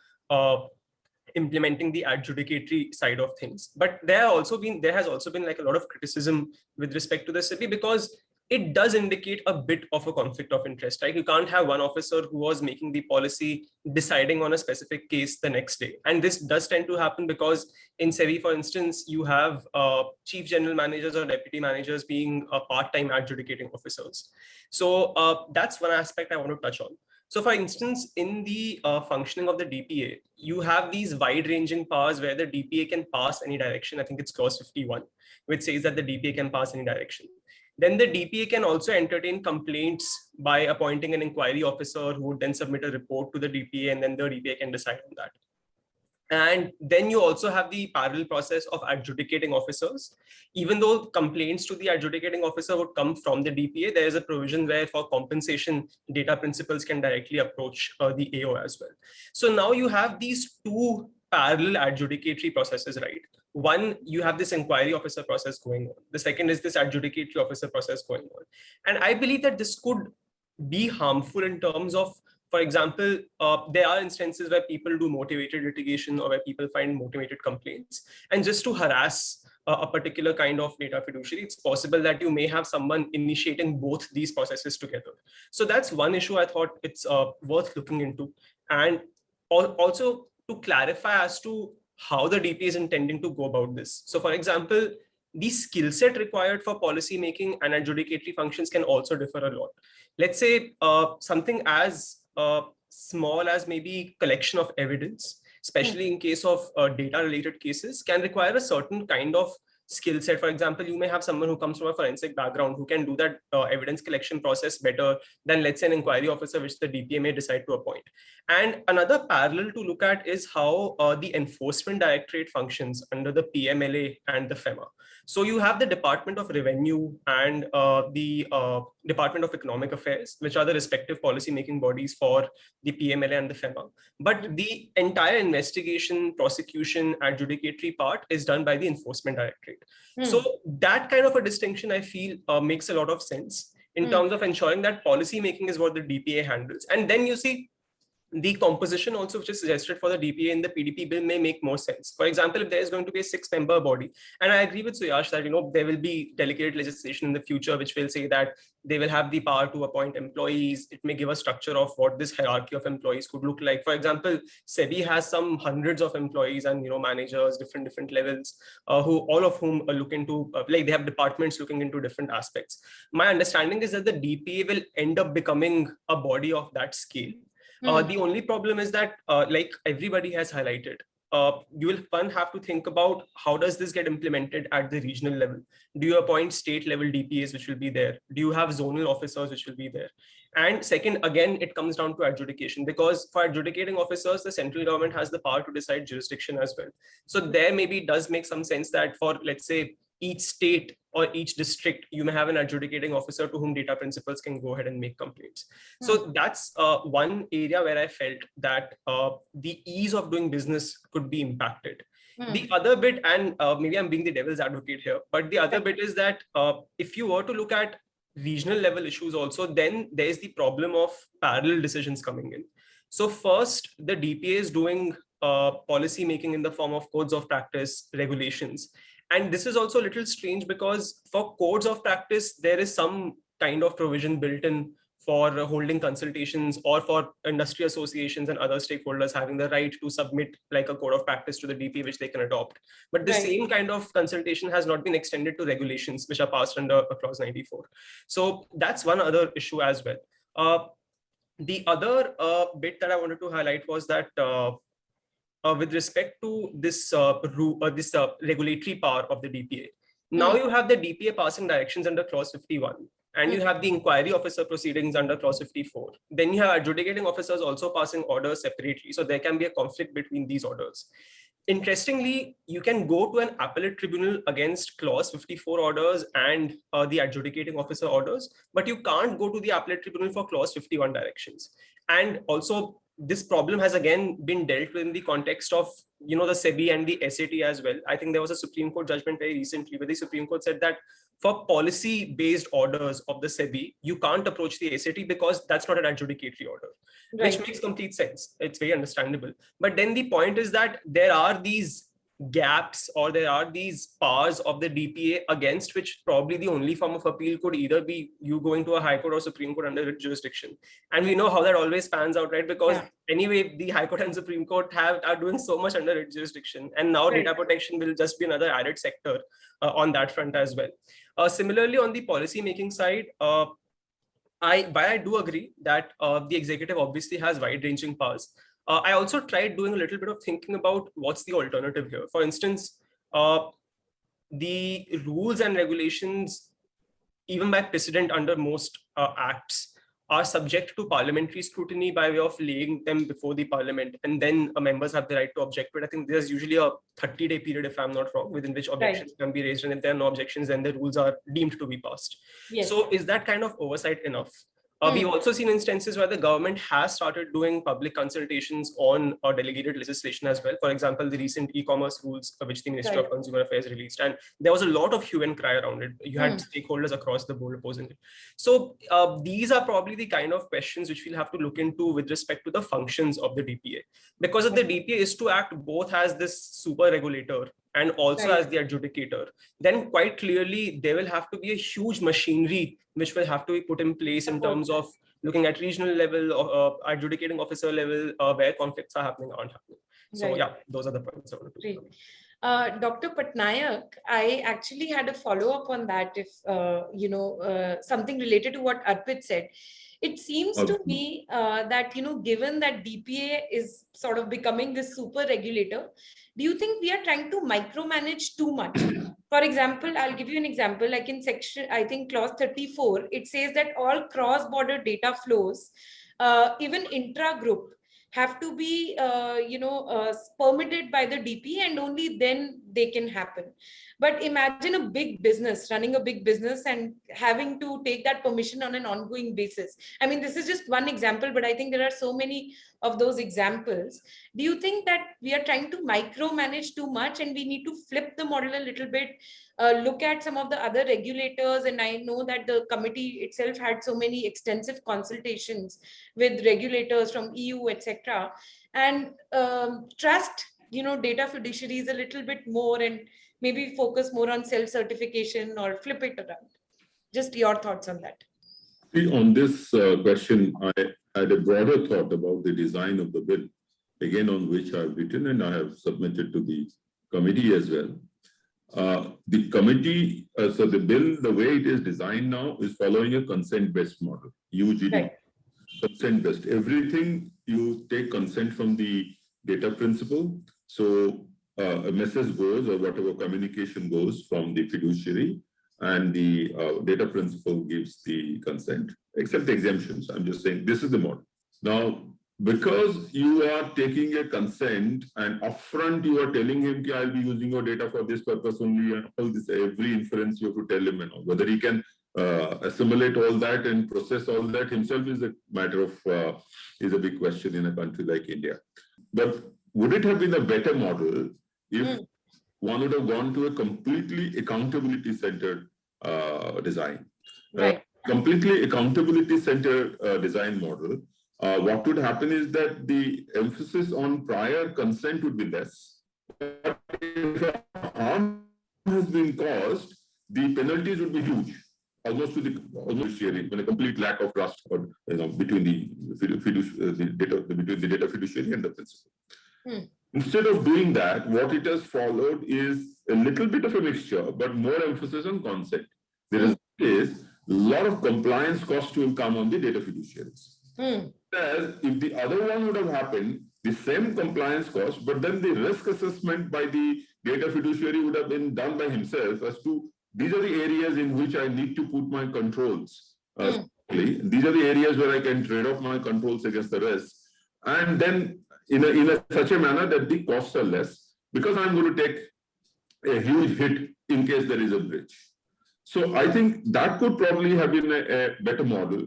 implementing the adjudicatory side of things. But there has also been like a lot of criticism with respect to the SEBI, because it does indicate a bit of a conflict of interest, right? You can't have one officer who was making the policy deciding on a specific case the next day. And this does tend to happen because in SEBI, for instance, you have chief general managers or deputy managers being part-time adjudicating officers. So that's one aspect I want to touch on. So for instance, in the functioning of the DPA, you have these wide-ranging powers where the DPA can pass any direction. I think it's clause 51, which says that the DPA can pass any direction. Then the DPA can also entertain complaints by appointing an inquiry officer who would then submit a report to the DPA, and then the DPA can decide on that. And then you also have the parallel process of adjudicating officers. Even though complaints to the adjudicating officer would come from the DPA, there is a provision where for compensation, data principals can directly approach the AO as well. So now you have these two parallel adjudicatory processes, right? One, you have this inquiry officer process going on. The second is this adjudicatory officer process going on. And I believe that this could be harmful in terms of, for example, there are instances where people do motivated litigation or where people find motivated complaints. And just to harass a particular kind of data fiduciary, it's possible that you may have someone initiating both these processes together. So that's one issue I thought it's worth looking into. And also to clarify as to how the DPA is intending to go about this. So for example, the skill set required for policy making and adjudicatory functions can also differ a lot. Let's say something as small as maybe collection of evidence, especially in case of data related cases, can require a certain kind of skill set. For example, you may have someone who comes from a forensic background who can do that evidence collection process better than, let's say, an inquiry officer, which the DPA may decide to appoint. And another parallel to look at is how the enforcement directorate functions under the PMLA and the FEMA. So you have the Department of Revenue and the Department of Economic Affairs, which are the respective policy-making bodies for the PMLA and the FEMA. But the entire investigation, prosecution, adjudicatory part is done by the Enforcement Directorate. So that kind of a distinction, I feel, makes a lot of sense in terms of ensuring that policy making is what the DPA handles. And then you see the composition also, which is suggested for the DPA in the PDP bill, may make more sense. For example, if there is going to be a 6-member body, and I agree with Suyash that there will be delegated legislation in the future which will say that they will have the power to appoint employees. It may give a structure of what this hierarchy of employees could look like. For example, SEBI has some hundreds of employees and managers, different levels, who all of whom look into they have departments looking into different aspects. My understanding is that the DPA will end up becoming a body of that scale. The only problem is that, like everybody has highlighted, you will have to think about how does this get implemented at the regional level? Do you appoint state level DPAs, which will be there? Do you have zonal officers, which will be there? And second, again, it comes down to adjudication, because for adjudicating officers, the central government has the power to decide jurisdiction as well. So there maybe does make some sense that for, let's say, each state or each district, you may have an adjudicating officer to whom data principals can go ahead and make complaints. So that's one area where I felt that the ease of doing business could be impacted. The other bit, and maybe I'm being the devil's advocate here, but the other bit is that if you were to look at regional level issues also, then there's the problem of parallel decisions coming in. So first, the DPA is doing policy making in the form of codes of practice, regulations. And this is also a little strange because for codes of practice, there is some kind of provision built in for holding consultations or for industry associations and other stakeholders having the right to submit like a code of practice to the DPA, which they can adopt. But the same kind of consultation has not been extended to regulations, which are passed under Clause 94. So that's one other issue as well. The other bit that I wanted to highlight was that with respect to this regulatory power of the DPA. Now you have the DPA passing directions under Clause 51, and you have the inquiry officer proceedings under Clause 54. Then you have adjudicating officers also passing orders separately. So there can be a conflict between these orders. Interestingly, you can go to an appellate tribunal against Clause 54 orders and the adjudicating officer orders, but you can't go to the appellate tribunal for Clause 51 directions. And also, this problem has again been dealt with in the context of the SEBI and the SAT as well. I think there was a Supreme Court judgment very recently where the Supreme Court said that for policy-based orders of the SEBI, you can't approach the SAT because that's not an adjudicatory order, which makes complete sense. It's very understandable. But then the point is that there are these gaps or there are these powers of the DPA against which probably the only form of appeal could either be you going to a High Court or Supreme Court under its jurisdiction. And we know how that always pans out, right? Because anyway, the High Court and Supreme Court are doing so much under its jurisdiction. And now data protection will just be another added sector on that front as well. Similarly, on the policy making side, I do agree that the executive obviously has wide-ranging powers. I also tried doing a little bit of thinking about what's the alternative here. For instance, the rules and regulations, even by precedent under most acts, are subject to parliamentary scrutiny by way of laying them before the parliament, and then members have the right to object to it. I think there's usually a 30-day period, if I'm not wrong, within which objections can be raised, and if there are no objections, then the rules are deemed to be passed. So is that kind of oversight enough? We've also seen instances where the government has started doing public consultations on delegated legislation as well. For example, the recent e-commerce rules, which the Ministry of Consumer Affairs released, and there was a lot of hue and cry around it. You had stakeholders across the board opposing it. So these are probably the kind of questions which we'll have to look into with respect to the functions of the DPA. Because if the DPA is to act both as this super regulator and also as the adjudicator, then quite clearly there will have to be a huge machinery which will have to be put in place in terms of looking at regional level or adjudicating officer level where conflicts are happening or aren't happening. So yeah, those are the points I wanted to Dr. Patnaik, I actually had a follow-up on that. If something related to what Arpit said. It seems to me that, given that DPA is sort of becoming this super regulator, do you think we are trying to micromanage too much? For example, I'll give you an example, like in section, I think Clause 34, it says that all cross-border data flows, even intra-group, have to be, permitted by the DPA, and only then they can happen. But imagine a big business, running a big business and having to take that permission on an ongoing basis. I mean, this is just one example, but I think there are so many of those examples. Do you think that we are trying to micromanage too much and we need to flip the model a little bit, look at some of the other regulators? And I know that the committee itself had so many extensive consultations with regulators from EU, etc., and trust, data fiduciaries a little bit more and maybe focus more on self-certification or flip it around. Just your thoughts on that. On this question, I had a broader thought about the design of the bill, again, on which I've written and I have submitted to the committee as well. The committee, so the bill, the way it is designed now, is following a consent-based model, UGD, right. Consent-based. Everything you take consent from the data principle. So a message goes or whatever communication goes from the fiduciary, and the data principle gives the consent, except the exemptions. I'm just saying this is the model. Now, because you are taking a consent and upfront you are telling him, I'll be using your data for this purpose only, and all this, every inference you have to tell him, and all. Whether he can assimilate all that and process all that himself is a matter of, is a big question in a country like India. But would it have been a better model if one would have gone to a completely accountability-centered design? Right. Completely accountability-centered design model. What would happen is that the emphasis on prior consent would be less. But if harm has been caused, the penalties would be huge, almost to the fiduciary, when a complete lack of trust or, between the data fiduciary and the principal. Instead of doing that, what it has followed is a little bit of a mixture, but more emphasis on consent. The result is a lot of compliance costs will come on the data fiduciaries. Whereas if the other one would have happened, the same compliance cost, but then the risk assessment by the data fiduciary would have been done by himself as to these are the areas in which I need to put my controls. These are the areas where I can trade off my controls against the rest. And then in such a manner that the costs are less, because I'm going to take a huge hit in case there is a breach. So I think that could probably have been a better model.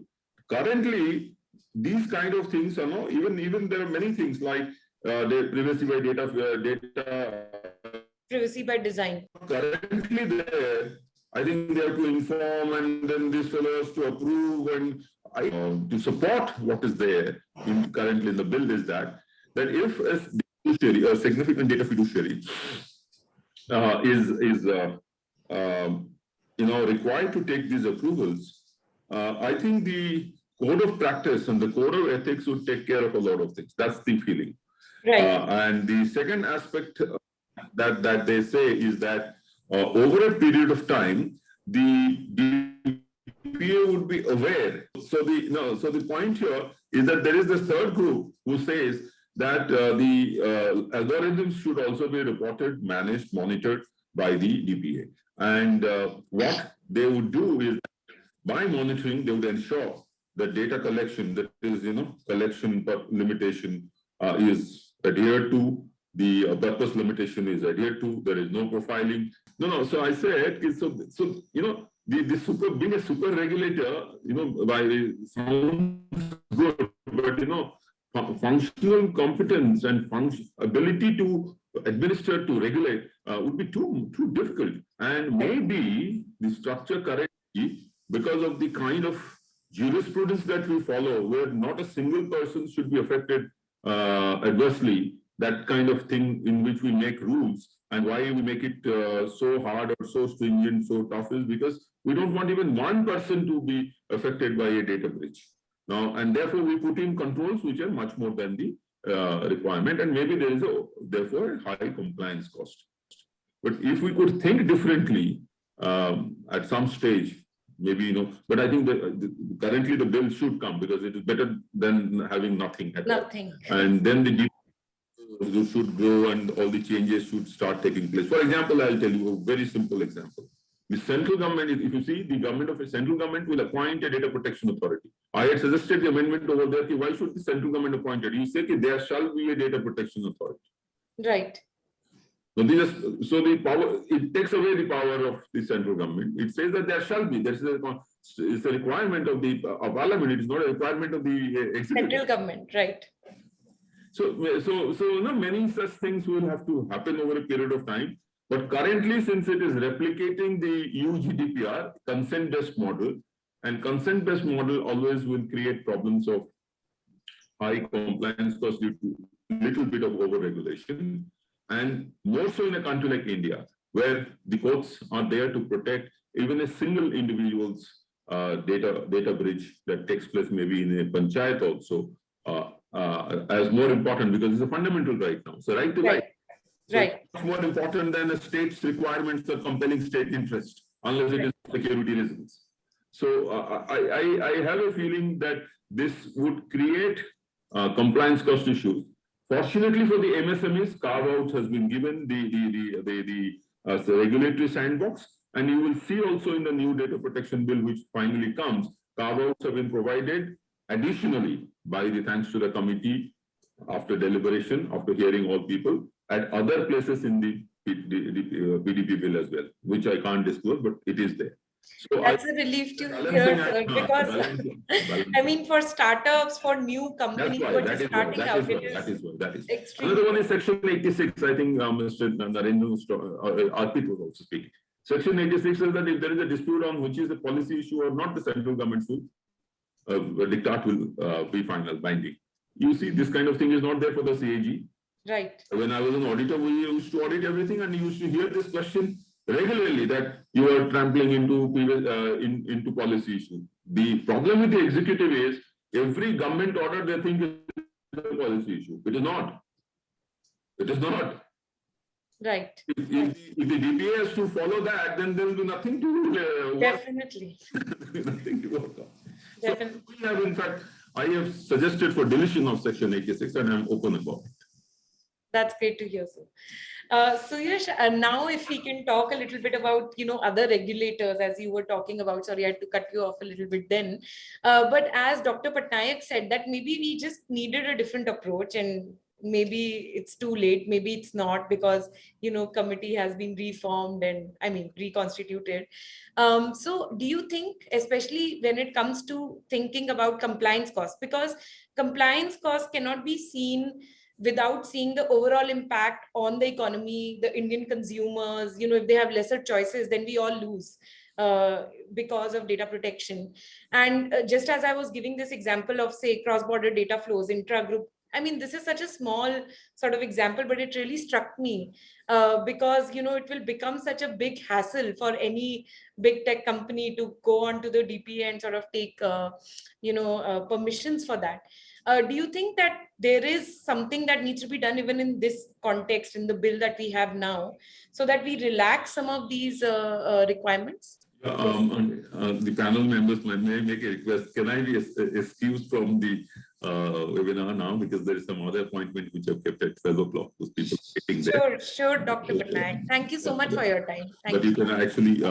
Currently, these kind of things are not, even there are many things like the privacy by data. Privacy by design. Currently there, I think they have to inform and then these fellows to approve and to support what is there currently in the bill is that if a significant data fiduciary is required to take these approvals, I think the code of practice and the code of ethics would take care of a lot of things. That's the feeling. Right. And the second aspect that they say is that over a period of time, the DPA would be aware. So the point here is that there is the third group who says that the algorithms should also be reported, managed, monitored by the DPA. And what they would do is by monitoring, they would ensure that data collection, that is, collection limitation is adhered to, the purpose limitation is adhered to, there is no profiling. So I said, being a super regulator, by sounds good, but functional competence and ability to administer, to regulate would be too difficult. And maybe the structure correctly, because of the kind of jurisprudence that we follow, where not a single person should be affected adversely, that kind of thing in which we make rules, and why we make it so hard or so stringent, so tough is because we don't want even one person to be affected by a data breach. Now, and therefore we put in controls which are much more than the requirement, and maybe there is therefore a high compliance cost. But if we could think differently at some stage, maybe, but I think that currently the bill should come because it is better than having nothing at all. And then the DPA should grow and all the changes should start taking place. For example, I'll tell you a very simple example. The central government, if you see, the central government will appoint a data protection authority. I had suggested the amendment over there, why should the central government appoint it? You say there shall be a data protection authority. Right. So the power, it takes away the power of the central government. It says that there shall be, it's a requirement of the parliament. It is not a requirement of the executive. Central government, right? So many such things will have to happen over a period of time. But currently, since it is replicating the EU GDPR consent-based model, and consent-based model always will create problems of high compliance cost due to little bit of over-regulation, and more so in a country like India, where the courts are there to protect even a single individual's data breach that takes place maybe in a panchayat also, as more important because it's a fundamental right now. So right to Right. life. So Right. it's more important than a state's requirements or compelling state interest, unless it is security reasons. So I have a feeling that this would create compliance cost issues. Fortunately for the MSMEs, carve-outs has been given the regulatory sandbox, and you will see also in the new data protection bill, which finally comes, carve-outs have been provided additionally thanks to the committee after deliberation, after hearing all people, at other places in the PDP bill as well, which I can't disclose, but it is there. So That's a relief to hear, sir, because I mean, for startups, for new companies who are just starting out, that is why. extremely. Another one is Section 86. I think Mr. Narendra Arpit was also speaking. Section 86 says that if there is a dispute on which is the policy issue or not, the central government diktat will be final, binding. You see, this kind of thing is not there for the CAG. Right. When I was an auditor, we used to audit everything, and we used to hear this question regularly that you are trampling into policy issue. The problem with the executive is every government order they think is a policy issue. It is not. It is not. Right. If the DPA has to follow that, then there will be nothing to Definitely. nothing to work on. Definitely. So we have, in fact, I have suggested for deletion of Section 86, and I'm open about it. That's great to hear, sir. So Yash, now if we can talk a little bit about, other regulators, as you were talking about, sorry, I had to cut you off a little bit then. But as Dr. Patnaik said, that maybe we just needed a different approach, and maybe it's too late, maybe it's not, because, committee has been reformed and reconstituted. So do you think, especially when it comes to thinking about compliance costs, because compliance costs cannot be seen without seeing the overall impact on the economy, the Indian consumers, if they have lesser choices, then we all lose because of data protection. And just as I was giving this example of, say, cross-border data flows, intra-group, this is such a small sort of example, but it really struck me because, it will become such a big hassle for any big tech company to go onto the DPA and sort of take, permissions for that. Do you think that there is something that needs to be done even in this context, in the bill that we have now, so that we relax some of these requirements? The panel members may make a request. Can I be excused from the webinar now, because there is some other appointment which I've kept at 12 o'clock. Those people getting there. Sure, Dr. Patnaik. Thank you so much for your time. But you can actually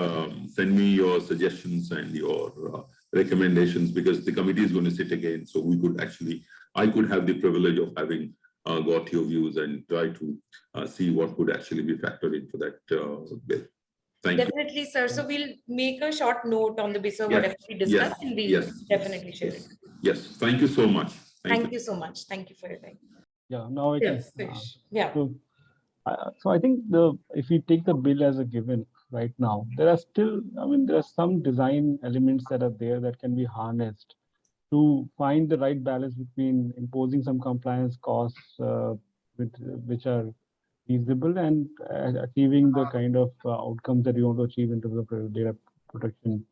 send me your suggestions and your recommendations, because the committee is going to sit again. So I could have the privilege of having got your views and try to see what could actually be factored into that bill. Thank Definitely, you. sir. So we'll make a short note on the basis of whatever we discussed, and we'll definitely share it. Yes. Thank you so much. Thank you so much. Thank you for your time. Yeah. Now I can. Yeah. So I think if we take the bill as a given right now, there are still, there are some design elements that are there that can be harnessed to find the right balance between imposing some compliance costs which are feasible and achieving the kind of outcomes that you want to achieve in terms of data protection.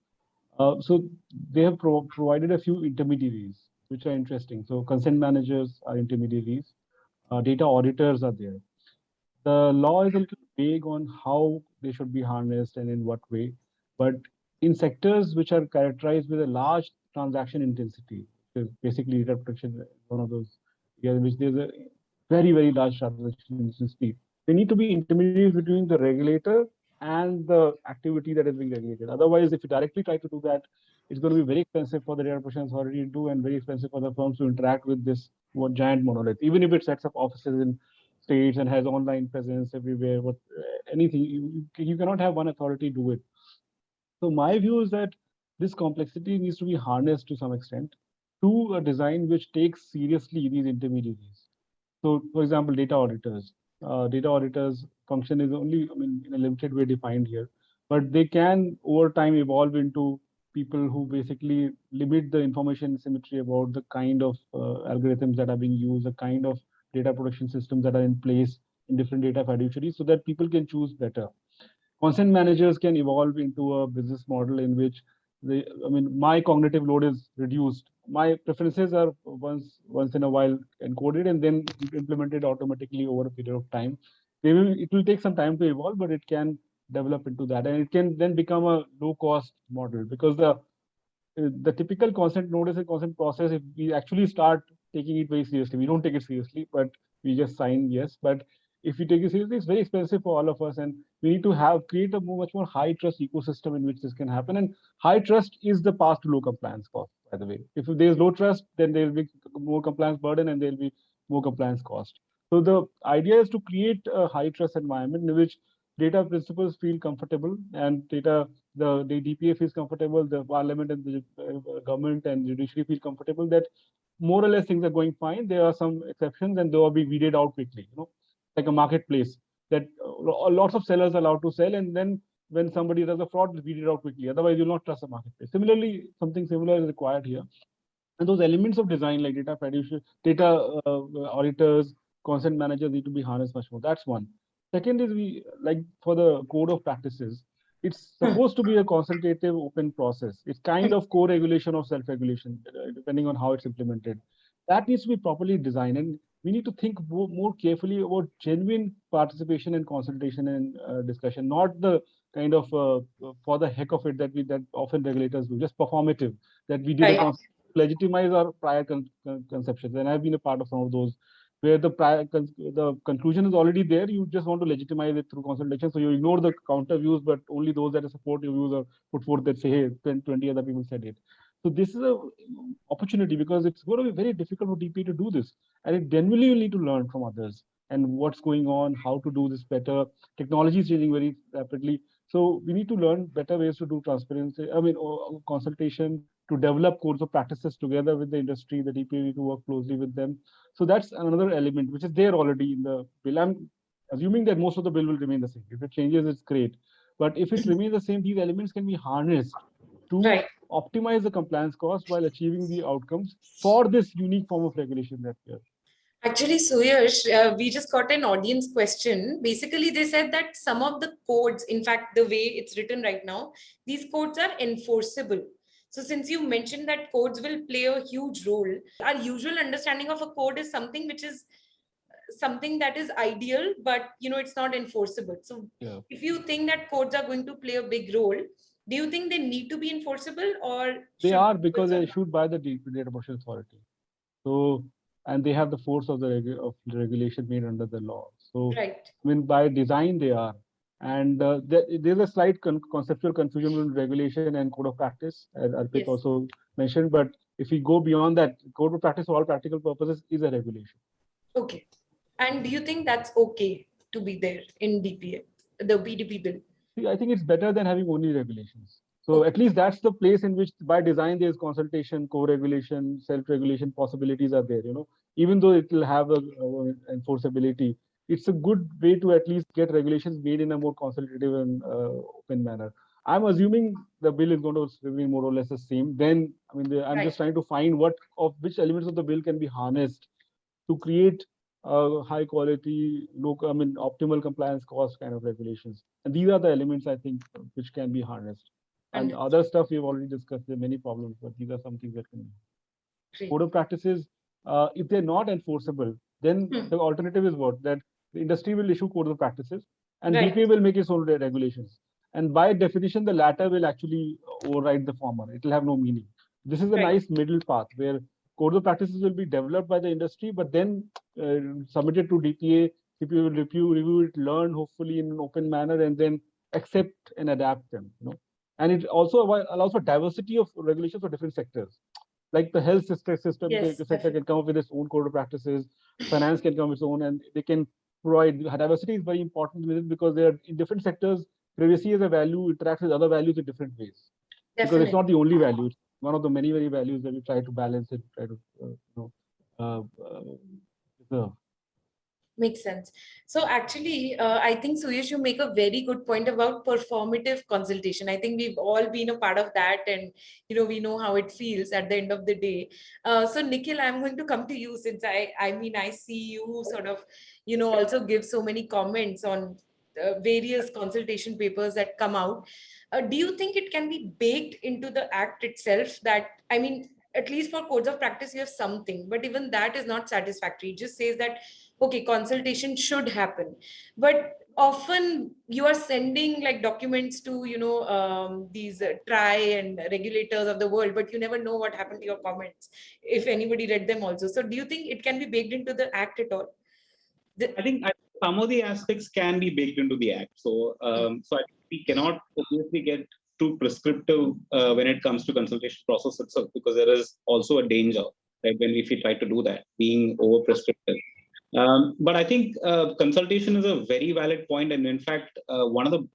So they have provided a few intermediaries, which are interesting. So consent managers are intermediaries. Data auditors are there. The law is a little vague on how they should be harnessed and in what way. But in sectors which are characterized with a large transaction intensity, basically data protection is one of those areas in which there's a very, very large transaction intensity. There need to be intermediaries between the regulator and the activity that is being regulated. Otherwise, if you directly try to do that, it's going to be very expensive for the data protection authority to do, and very expensive for the firms to interact with this giant monolith, even if it sets up offices in states and has online presence everywhere. But anything, you cannot have one authority do it. So my view is that this complexity needs to be harnessed to some extent to a design which takes seriously these intermediaries. So, for example, data auditors. Data auditors function is only, I mean, in a limited way defined here, but they can over time evolve into people who basically limit the information symmetry about the kind of algorithms that are being used, the kind of data production systems that are in place in different data fiduciaries, so that people can choose better. Consent managers can evolve into a business model in which I mean, my cognitive load is reduced. My preferences are once in a while encoded and then implemented automatically over a period of time. It will take some time to evolve, but it can develop into that, and it can then become a low-cost model because the typical consent notice and consent process, if we actually start taking it very seriously, we don't take it seriously, but we just sign yes. But if we take it seriously, it's very expensive for all of us, and we need to create a much more high trust ecosystem in which this can happen. And high trust is the path to low compliance cost, by the way. If there's low trust, then there will be more compliance burden and there will be more compliance cost. So the idea is to create a high trust environment in which data principals feel comfortable and the DPA feels comfortable, the parliament and the government and judiciary feel comfortable that more or less things are going fine. There are some exceptions and they will be weeded out quickly, like a marketplace that lots of sellers are allowed to sell, and then when somebody does a fraud, weed it out quickly. Otherwise, you'll not trust the marketplace. Similarly, something similar is required here. And those elements of design like data fiduciary, data auditors, consent managers need to be harnessed much more. That's one. Second is like for the code of practices, it's supposed to be a consultative open process. It's kind of co-regulation or self-regulation, depending on how it's implemented. That needs to be properly designed, and we need to think more carefully about genuine participation and consultation and discussion, not the kind of for the heck of it that often regulators do, just performative, that we did a legitimize our prior conceptions. And I've been a part of some of those where the conclusion is already there. You just want to legitimize it through consultation. So you ignore the counter views, but only those that support your views are put forth that say, hey, 10, 20 other people said it. So this is an opportunity because it's going to be very difficult for DPA to do this. And it genuinely will need to learn from others and what's going on, how to do this better. Technology is changing very rapidly. So we need to learn better ways to do transparency, consultation, to develop codes of practices together with the industry. The DPA need to work closely with them. So that's another element which is there already in the bill. I'm assuming that most of the bill will remain the same. If it changes, it's great. But if it remains the same, these elements can be harnessed to optimize the compliance cost while achieving the outcomes for this unique form of regulation that we have. Actually, Suyash, we just got an audience question. Basically, they said that some of the codes, in fact, the way it's written right now, these codes are enforceable. So since you mentioned that codes will play a huge role, our usual understanding of a code is something which is something that is ideal, but it's not enforceable. So if you think that codes are going to play a big role, do you think they need to be enforceable, or they are, because they're issued by the Data Protection Authority? So, and they have the force of the regulation made under the law. So, I mean, by design they are. And there's a slight conceptual confusion between regulation and code of practice, as Arpit also mentioned. But if we go beyond that, code of practice for all practical purposes is a regulation. Okay. And do you think that's okay to be there in DPA, the BDP bill? See, I think it's better than having only regulations. So at least that's the place in which by design there's consultation, co-regulation, self-regulation possibilities are there, even though it will have a enforceability. It's a good way to at least get regulations made in a more consultative and open manner. I'm assuming the bill is going to remain more or less the same. Then, I mean, I'm just trying to find which elements of the bill can be harnessed to create high quality, optimal compliance cost kind of regulations. And these are the elements I think which can be harnessed. And other stuff we've already discussed. There are many problems, but these are some things that can be. Code of practices, if they're not enforceable, then the alternative is what? That the industry will issue code of practices and DPA will make its own regulations. And by definition, the latter will actually override the former. It will have no meaning. This is a nice middle path where code of practices will be developed by the industry, but then submitted to DPA. DPA will review it, learn hopefully in an open manner, and then accept and adapt them. And it also allows for diversity of regulations for different sectors. Like the health sector can come up with its own code of practices. Finance can come with its own, and they can provide diversity is very important with it, because they are in different sectors. Privacy as a value interacts with other values in different ways. Because Definitely. it's not the only value; it's one of the many values that we try to balance and try to preserve. Makes sense. So actually, I think Suyash, you make a very good point about performative consultation. I think we've all been a part of that, and we know how it feels at the end of the day. So Nikhil, I'm going to come to you, since I see you sort of also give so many comments on various consultation papers that come out. Do you think it can be baked into the act itself? That, I mean, at least for codes of practice, you have something, but even that is not satisfactory. It just says that, okay, consultation should happen, but often you are sending like documents to these TRAI and regulators of the world, but you never know what happened to your comments, if anybody read them also. So do you think it can be baked into the act at all? I think some of the aspects can be baked into the act. So, so I think we cannot obviously get too prescriptive when it comes to consultation process itself, because there is also a danger, right, when if we try to do that, being over prescriptive. But I think consultation is a very valid point, and in fact, one of the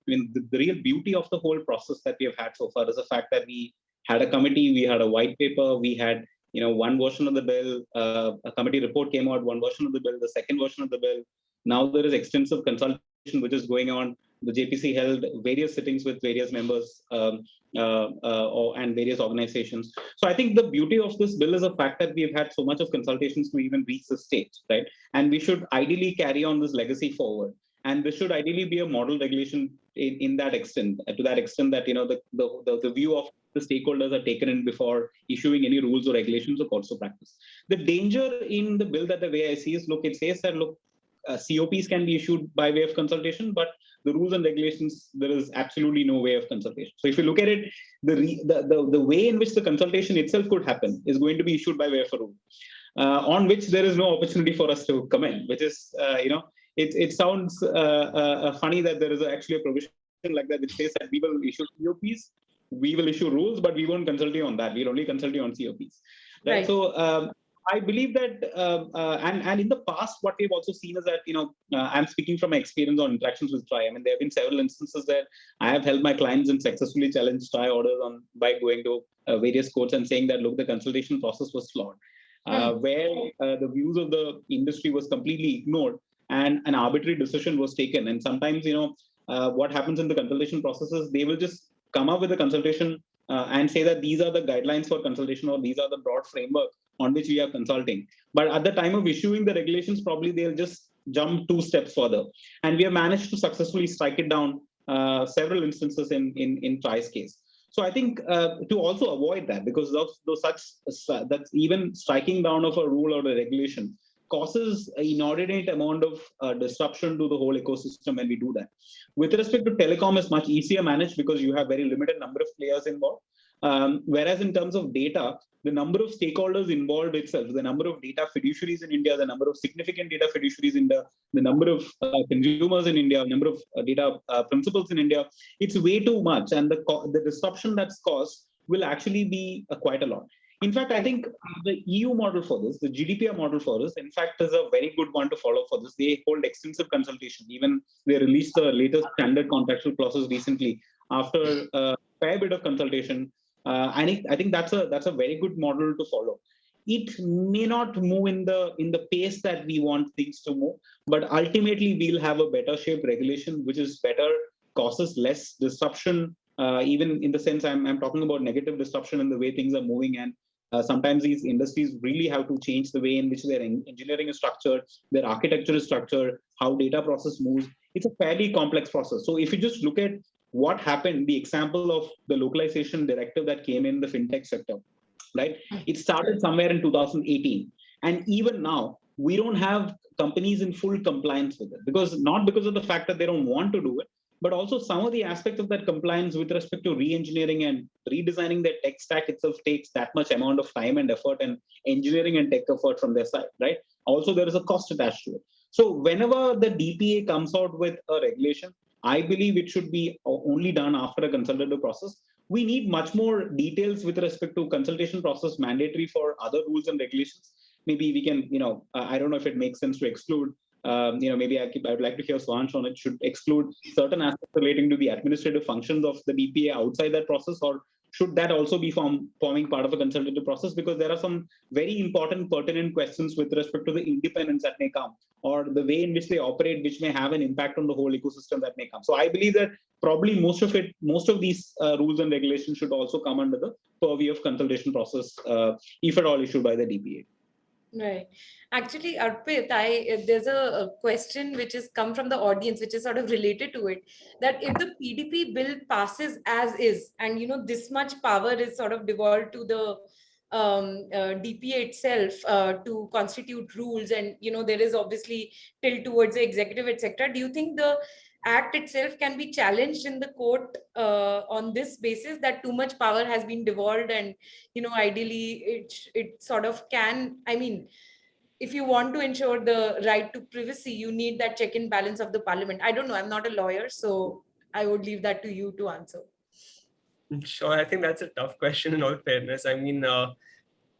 real beauty of the whole process that we have had so far is the fact that we had a committee, we had a white paper, we had one version of the bill, a committee report came out, one version of the bill, the second version of the bill. Now there is extensive consultation which is going on. The JPC held various sittings with various members and various organizations. So I think the beauty of this bill is the fact that we've had so much of consultations to even reach this stage, right? And we should ideally carry on this legacy forward. And this should ideally be a model regulation in that extent, to that extent that the view of the stakeholders are taken in before issuing any rules or regulations or codes of practice. The danger in the bill, that the way I see is, look, it says that, look, COPs can be issued by way of consultation, but the rules and regulations, there is absolutely no way of consultation. So if you look at it, the way in which the consultation itself could happen is going to be issued by way of a rule, on which there is no opportunity for us to comment, which is, it sounds funny that there is actually a provision like that which says that we will issue COPs, we will issue rules, but we won't consult you on that. We'll only consult you on COPs. Right. So I believe that, and in the past, what we've also seen is that, I'm speaking from my experience on interactions with TRAI. I mean, there have been several instances that I have helped my clients and successfully challenged TRAI orders by going to various courts and saying that, look, the consultation process was flawed, where the views of the industry was completely ignored and an arbitrary decision was taken. And sometimes, what happens in the consultation process is they will just come up with a consultation and say that these are the guidelines for consultation, or these are the broad framework on which we are consulting. But at the time of issuing the regulations, probably they'll just jump 2 steps further. And we have managed to successfully strike it down several instances in TRAI's case. So I think to also avoid that, because that's even striking down of a rule or a regulation causes an inordinate amount of disruption to the whole ecosystem when we do that. With respect to telecom, is much easier managed because you have very limited number of players involved. Whereas in terms of data, the number of stakeholders involved itself, the number of data fiduciaries in India, the number of significant data fiduciaries in the number of consumers in India, number of data principals in India, it's way too much. And the disruption that's caused will actually be quite a lot. In fact, I think the EU model for this, the GDPR model for this, in fact, is a very good one to follow for this. They hold extensive consultation. Even they released the latest standard contractual clauses recently after a fair bit of consultation. And I think that's a very good model to follow. It may not move in the pace that we want things to move, but ultimately we'll have a better shaped regulation, which is better, causes less disruption. Even in the sense I'm talking about negative disruption in the way things are moving, and sometimes these industries really have to change the way in which their engineering is structured, their architecture is structured, how data process moves. It's a fairly complex process. So if you just look at what happened, the example of the localization directive that came in the fintech sector, right? It started somewhere in 2018. And even now, we don't have companies in full compliance with it, not because of the fact that they don't want to do it, but also some of the aspects of that compliance with respect to re-engineering and redesigning their tech stack itself takes that much amount of time and effort and engineering and tech effort from their side, right? Also, there is a cost attached to it. So whenever the DPA comes out with a regulation, I believe it should be only done after a consultative process. We need much more details with respect to consultation process mandatory for other rules and regulations. Maybe we can, I don't know if it makes sense to exclude maybe I would like to hear Swansh on it, should exclude certain aspects relating to the administrative functions of the DPA outside that process, or should that also be forming part of a consultative process? Because there are some very important pertinent questions with respect to the independence that may come, or the way in which they operate, which may have an impact on the whole ecosystem that may come. So I believe that probably most of these rules and regulations should also come under the purview of consultation process, if at all issued by the DPA. Right. Actually, Arpit, there's a question which has come from the audience, which is sort of related to it, that if the PDP bill passes as is, and this much power is sort of devolved to the DPA itself to constitute rules, and there is obviously tilt towards the executive, etc. Do you think the act itself can be challenged in the court on this basis, that too much power has been devolved, and ideally it sort of can, I mean, if you want to ensure the right to privacy, you need that check and balance of the parliament. I don't know, I'm not a lawyer, so I would leave that to you to answer. Sure, I think that's a tough question in all fairness. I mean, one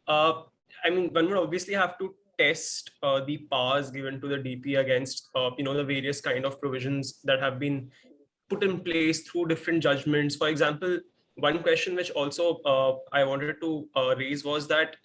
would obviously have to test the powers given to the DP against, the various kind of provisions that have been put in place through different judgments. For example, one question which also I wanted to raise was that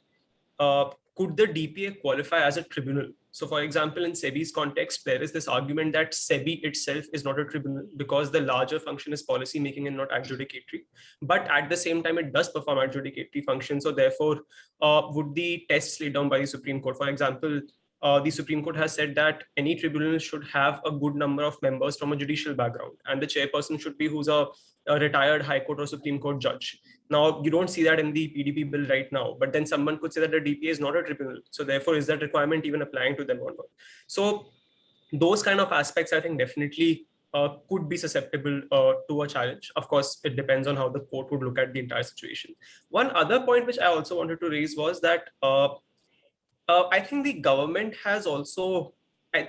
could the DPA qualify as a tribunal? So for example, in SEBI's context, there is this argument that SEBI itself is not a tribunal because the larger function is policy making and not adjudicatory. But at the same time, it does perform adjudicatory function. So therefore, would the tests laid down by the Supreme Court, for example, the Supreme Court has said that any tribunal should have a good number of members from a judicial background, and the chairperson should be who's a retired High Court or Supreme Court judge. Now, you don't see that in the PDP bill right now, but then someone could say that the DPA is not a tribunal. So therefore, is that requirement even applying to them or not? So those kind of aspects, I think, definitely could be susceptible to a challenge. Of course, it depends on how the court would look at the entire situation. One other point which I also wanted to raise was that I think the government has also,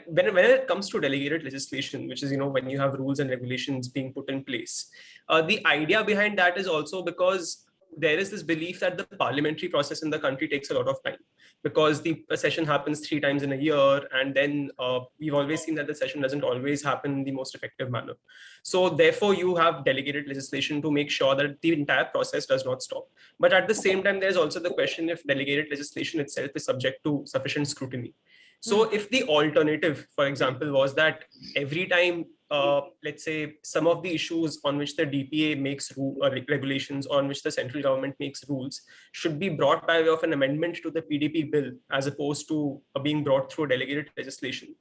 when it comes to delegated legislation, which is, when you have rules and regulations being put in place, the idea behind that is also because there is this belief that the parliamentary process in the country takes a lot of time, because the session happens 3 times in a year, and then we've always seen that the session doesn't always happen in the most effective manner. So therefore, you have delegated legislation to make sure that the entire process does not stop. But at the same time, there's also the question if delegated legislation itself is subject to sufficient scrutiny. So if the alternative, for example, was that every time, let's say, some of the issues on which the DPA makes regulations, on which the central government makes rules, should be brought by way of an amendment to the PDP bill, as opposed to being brought through delegated legislation,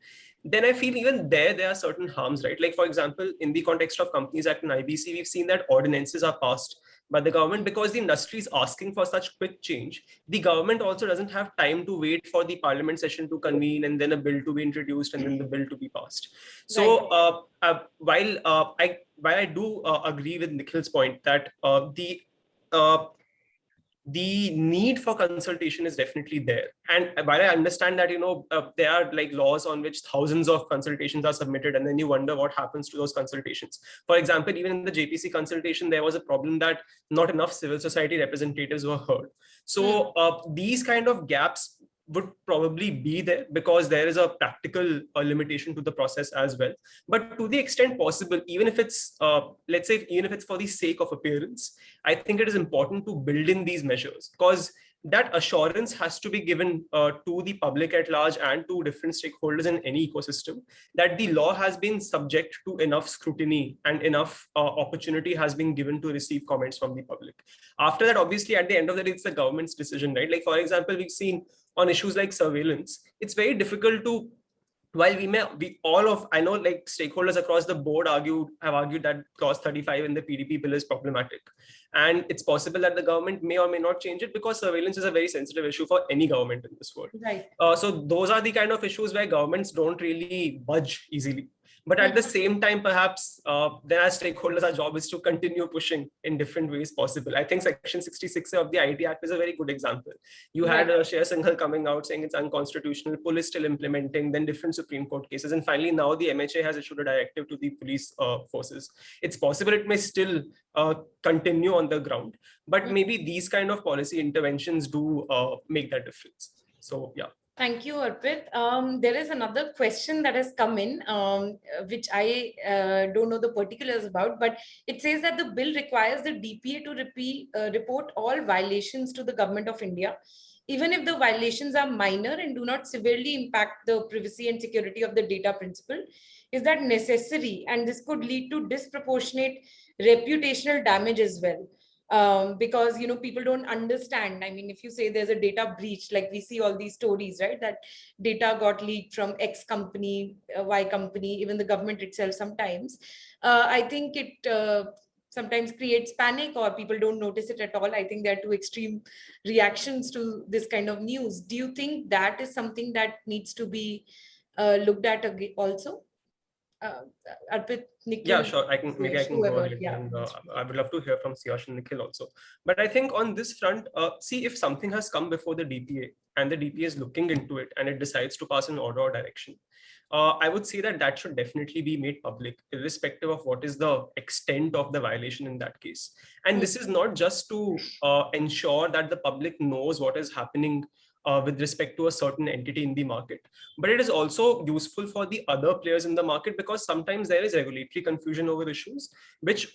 then I feel even there are certain harms, right? Like, for example, in the context of Companies Act and IBC, we've seen that ordinances are passed by the government because the industry is asking for such quick change. The government also doesn't have time to wait for the parliament session to convene and then a bill to be introduced and then the bill to be passed. So while I do agree with Nikhil's point that the need for consultation is definitely there. And while I understand that, there are like laws on which thousands of consultations are submitted, and then you wonder what happens to those consultations. For example, even in the JPC consultation, there was a problem that not enough civil society representatives were heard. So these kind of gaps would probably be there because there is a practical limitation to the process as well. But to the extent possible, even if it's, let's say, even if it's for the sake of appearance, I think it is important to build in these measures, because that assurance has to be given to the public at large and to different stakeholders in any ecosystem that the law has been subject to enough scrutiny and enough opportunity has been given to receive comments from the public. After that, obviously, at the end of the day, it's the government's decision, right? Like, for example, we've seen on issues like surveillance, it's very difficult to, while I know like stakeholders across the board have argued that clause 35 in the PDP bill is problematic. And it's possible that the government may or may not change it because surveillance is a very sensitive issue for any government in this world. Right. So those are the kind of issues where governments don't really budge easily. But at the same time, perhaps then as stakeholders, our job is to continue pushing in different ways possible. I think Section 66 of the IT Act is a very good example. You had Shreya Singhal coming out saying it's unconstitutional, police still implementing, then different Supreme Court cases. And finally, now the MHA has issued a directive to the police forces. It's possible it may still continue on the ground, but maybe these kind of policy interventions do make that difference. So, yeah. Thank you, Arpit. There is another question that has come in, which I don't know the particulars about, but it says that the bill requires the DPA to report all violations to the Government of India, even if the violations are minor and do not severely impact the privacy and security of the data principle. Is that necessary? And this could lead to disproportionate reputational damage as well. Because people don't understand. I mean, if you say there's a data breach, like we see all these stories, right, that data got leaked from X company, Y company, even the government itself sometimes, I think it sometimes creates panic, or people don't notice it at all. I think there are two extreme reactions to this kind of news. Do you think that is something that needs to be looked at also? Arpit, Nikhil, Yeah, sure. Maybe I can go whoever, ahead, yeah. and I would love to hear from Siyash and Nikhil also. But I think on this front, see, if something has come before the DPA and the DPA is looking into it and it decides to pass an order or direction, I would say that that should definitely be made public, irrespective of what is the extent of the violation in that case. And this is not just to ensure that the public knows what is happening with respect to a certain entity in the market, but it is also useful for the other players in the market, because sometimes there is regulatory confusion over issues, which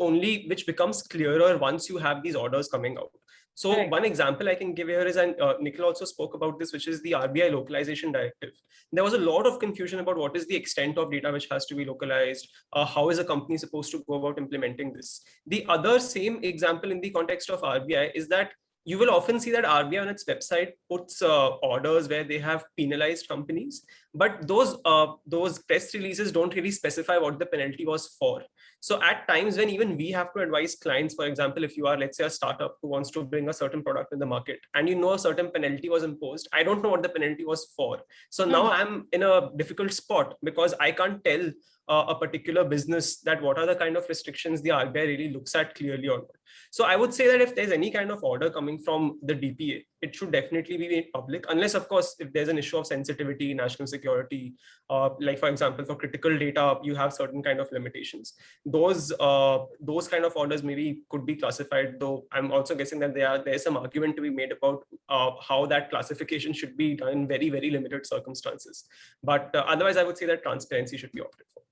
becomes clearer once you have these orders coming out. So Correct. One example I can give here is, and Nikhil also spoke about this, which is the RBI localization directive. There was a lot of confusion about what is the extent of data which has to be localized. How is a company supposed to go about implementing this? The other same example in the context of RBI is that you will often see that RBI on its website puts orders where they have penalized companies, but those press releases don't really specify what the penalty was for. So at times when even we have to advise clients, for example, if you are, let's say, a startup who wants to bring a certain product in the market and you know a certain penalty was imposed, I don't know what the penalty was for. So now I'm in a difficult spot because I can't tell a particular business that what are the kind of restrictions the RBI really looks at clearly or not. So I would say that if there's any kind of order coming from the DPA, it should definitely be made public, unless, of course, if there's an issue of sensitivity, national security, like, for example, for critical data, you have certain kind of limitations. Those kind of orders maybe could be classified, though I'm also guessing that there's some argument to be made about how that classification should be done in very, very limited circumstances. But otherwise, I would say that transparency should be opted for.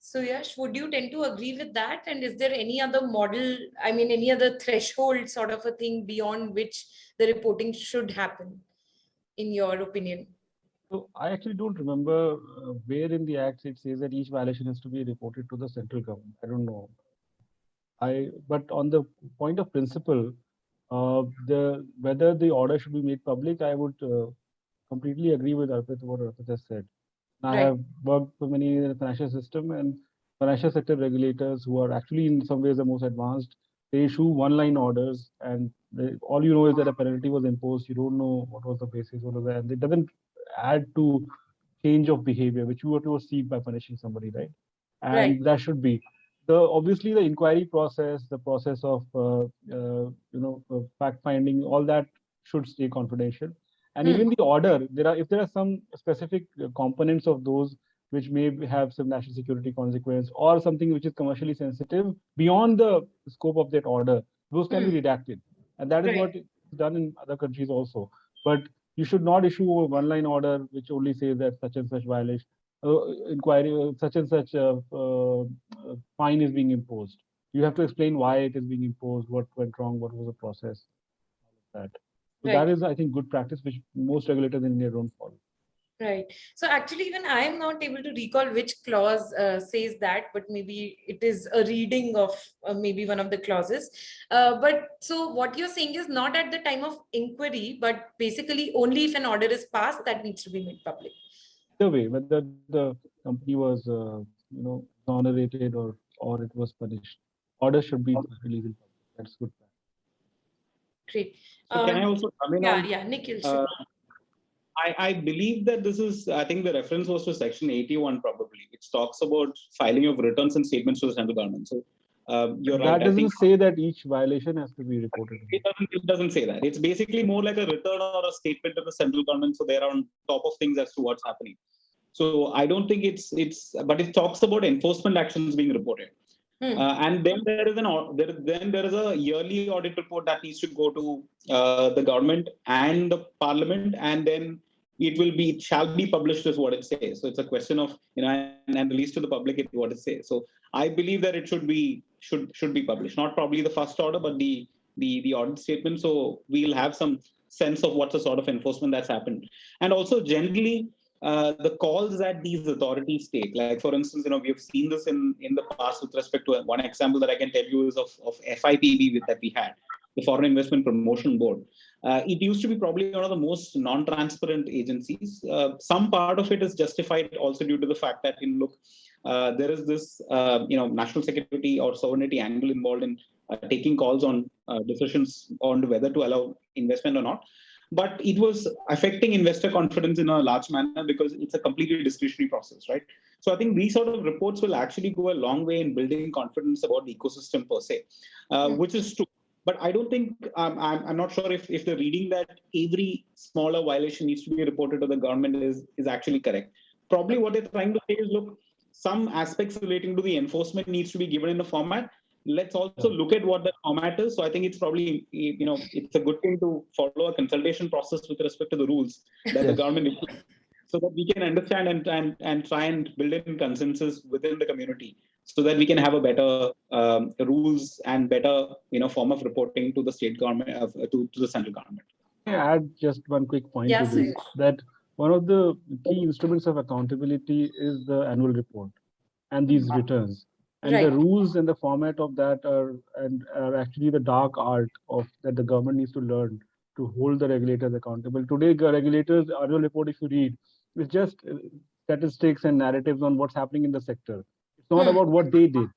So Yash, would you tend to agree with that? And is there any other model, I mean, any other threshold sort of a thing beyond which the reporting should happen, in your opinion? So I actually don't remember where in the Act it says that each violation has to be reported to the central government. I don't know. But on the point of principle, whether the order should be made public, I would completely agree with Arpit, what Arpit has said. I have worked for many in the financial system, and financial sector regulators, who are actually in some ways the most advanced, they issue one-line orders, and all you know is that a penalty was imposed. You don't know what was the basis, what was that, and it doesn't add to change of behavior, which you were to achieve by punishing somebody, right? And that should be obviously the inquiry process, the process of fact finding, all that should stay confidential. And even the order, if there are some specific components of those which may have some national security consequence or something which is commercially sensitive beyond the scope of that order, those can be redacted. And that is what is done in other countries also. But you should not issue a one-line order which only says that such and such violation, inquiry, such and such fine is being imposed. You have to explain why it is being imposed, what went wrong, what was the process, all of that. So that is, I think, good practice, which most regulators in India don't follow. Right. So actually, even I am not able to recall which clause says that, but maybe it is a reading of maybe one of the clauses. But so what you're saying is not at the time of inquiry, but basically only if an order is passed, that needs to be made public. Either way, whether the company was, exonerated or it was punished, order should be released in public. That's good. Great. So can I also come in on? Yeah, Nikhil. I believe that this is, I think the reference was to section 81 probably, which talks about filing of returns and statements to the central government. So you're right. That doesn't say that each violation has to be reported. It doesn't say that. It's basically more like a return or a statement of the central government. So they're on top of things as to what's happening. So I don't think but it talks about enforcement actions being reported. And then there is a yearly audit report that needs to go to the government and the parliament, and then it shall be published is what it says. So it's a question of, and released to the public is what it says. So I believe that it should be published, not probably the first order, but the audit statement. So we'll have some sense of what's the sort of enforcement that's happened. And also generally, the calls that these authorities take, like for instance, we've seen this in the past with respect to one example that I can tell you is of FIPB that we had, the Foreign Investment Promotion Board. It used to be probably one of the most non-transparent agencies. Some part of it is justified also due to the fact that, there is this, national security or sovereignty angle involved in taking calls on decisions on whether to allow investment or not. But it was affecting investor confidence in a large manner because it's a completely discretionary process, right? So I think these sort of reports will actually go a long way in building confidence about the ecosystem per se, which is true. But I don't think, I'm not sure if the reading that every smaller violation needs to be reported to the government is actually correct. Probably what they're trying to say is, look, some aspects relating to the enforcement needs to be given in a format. Let's also look at what the format is. So I think it's probably, it's a good thing to follow a consultation process with respect to the rules that the government implements, so that we can understand and try and build in consensus within the community, so that we can have a better rules and better form of reporting to the state government, to the central government. I add just one quick point to this, that one of the key instruments of accountability is the annual report and these returns. And the rules and the format of that are actually the dark art of that the government needs to learn to hold the regulators accountable. Today, regulators' annual report, if you read, is just statistics and narratives on what's happening in the sector. It's not about what they did.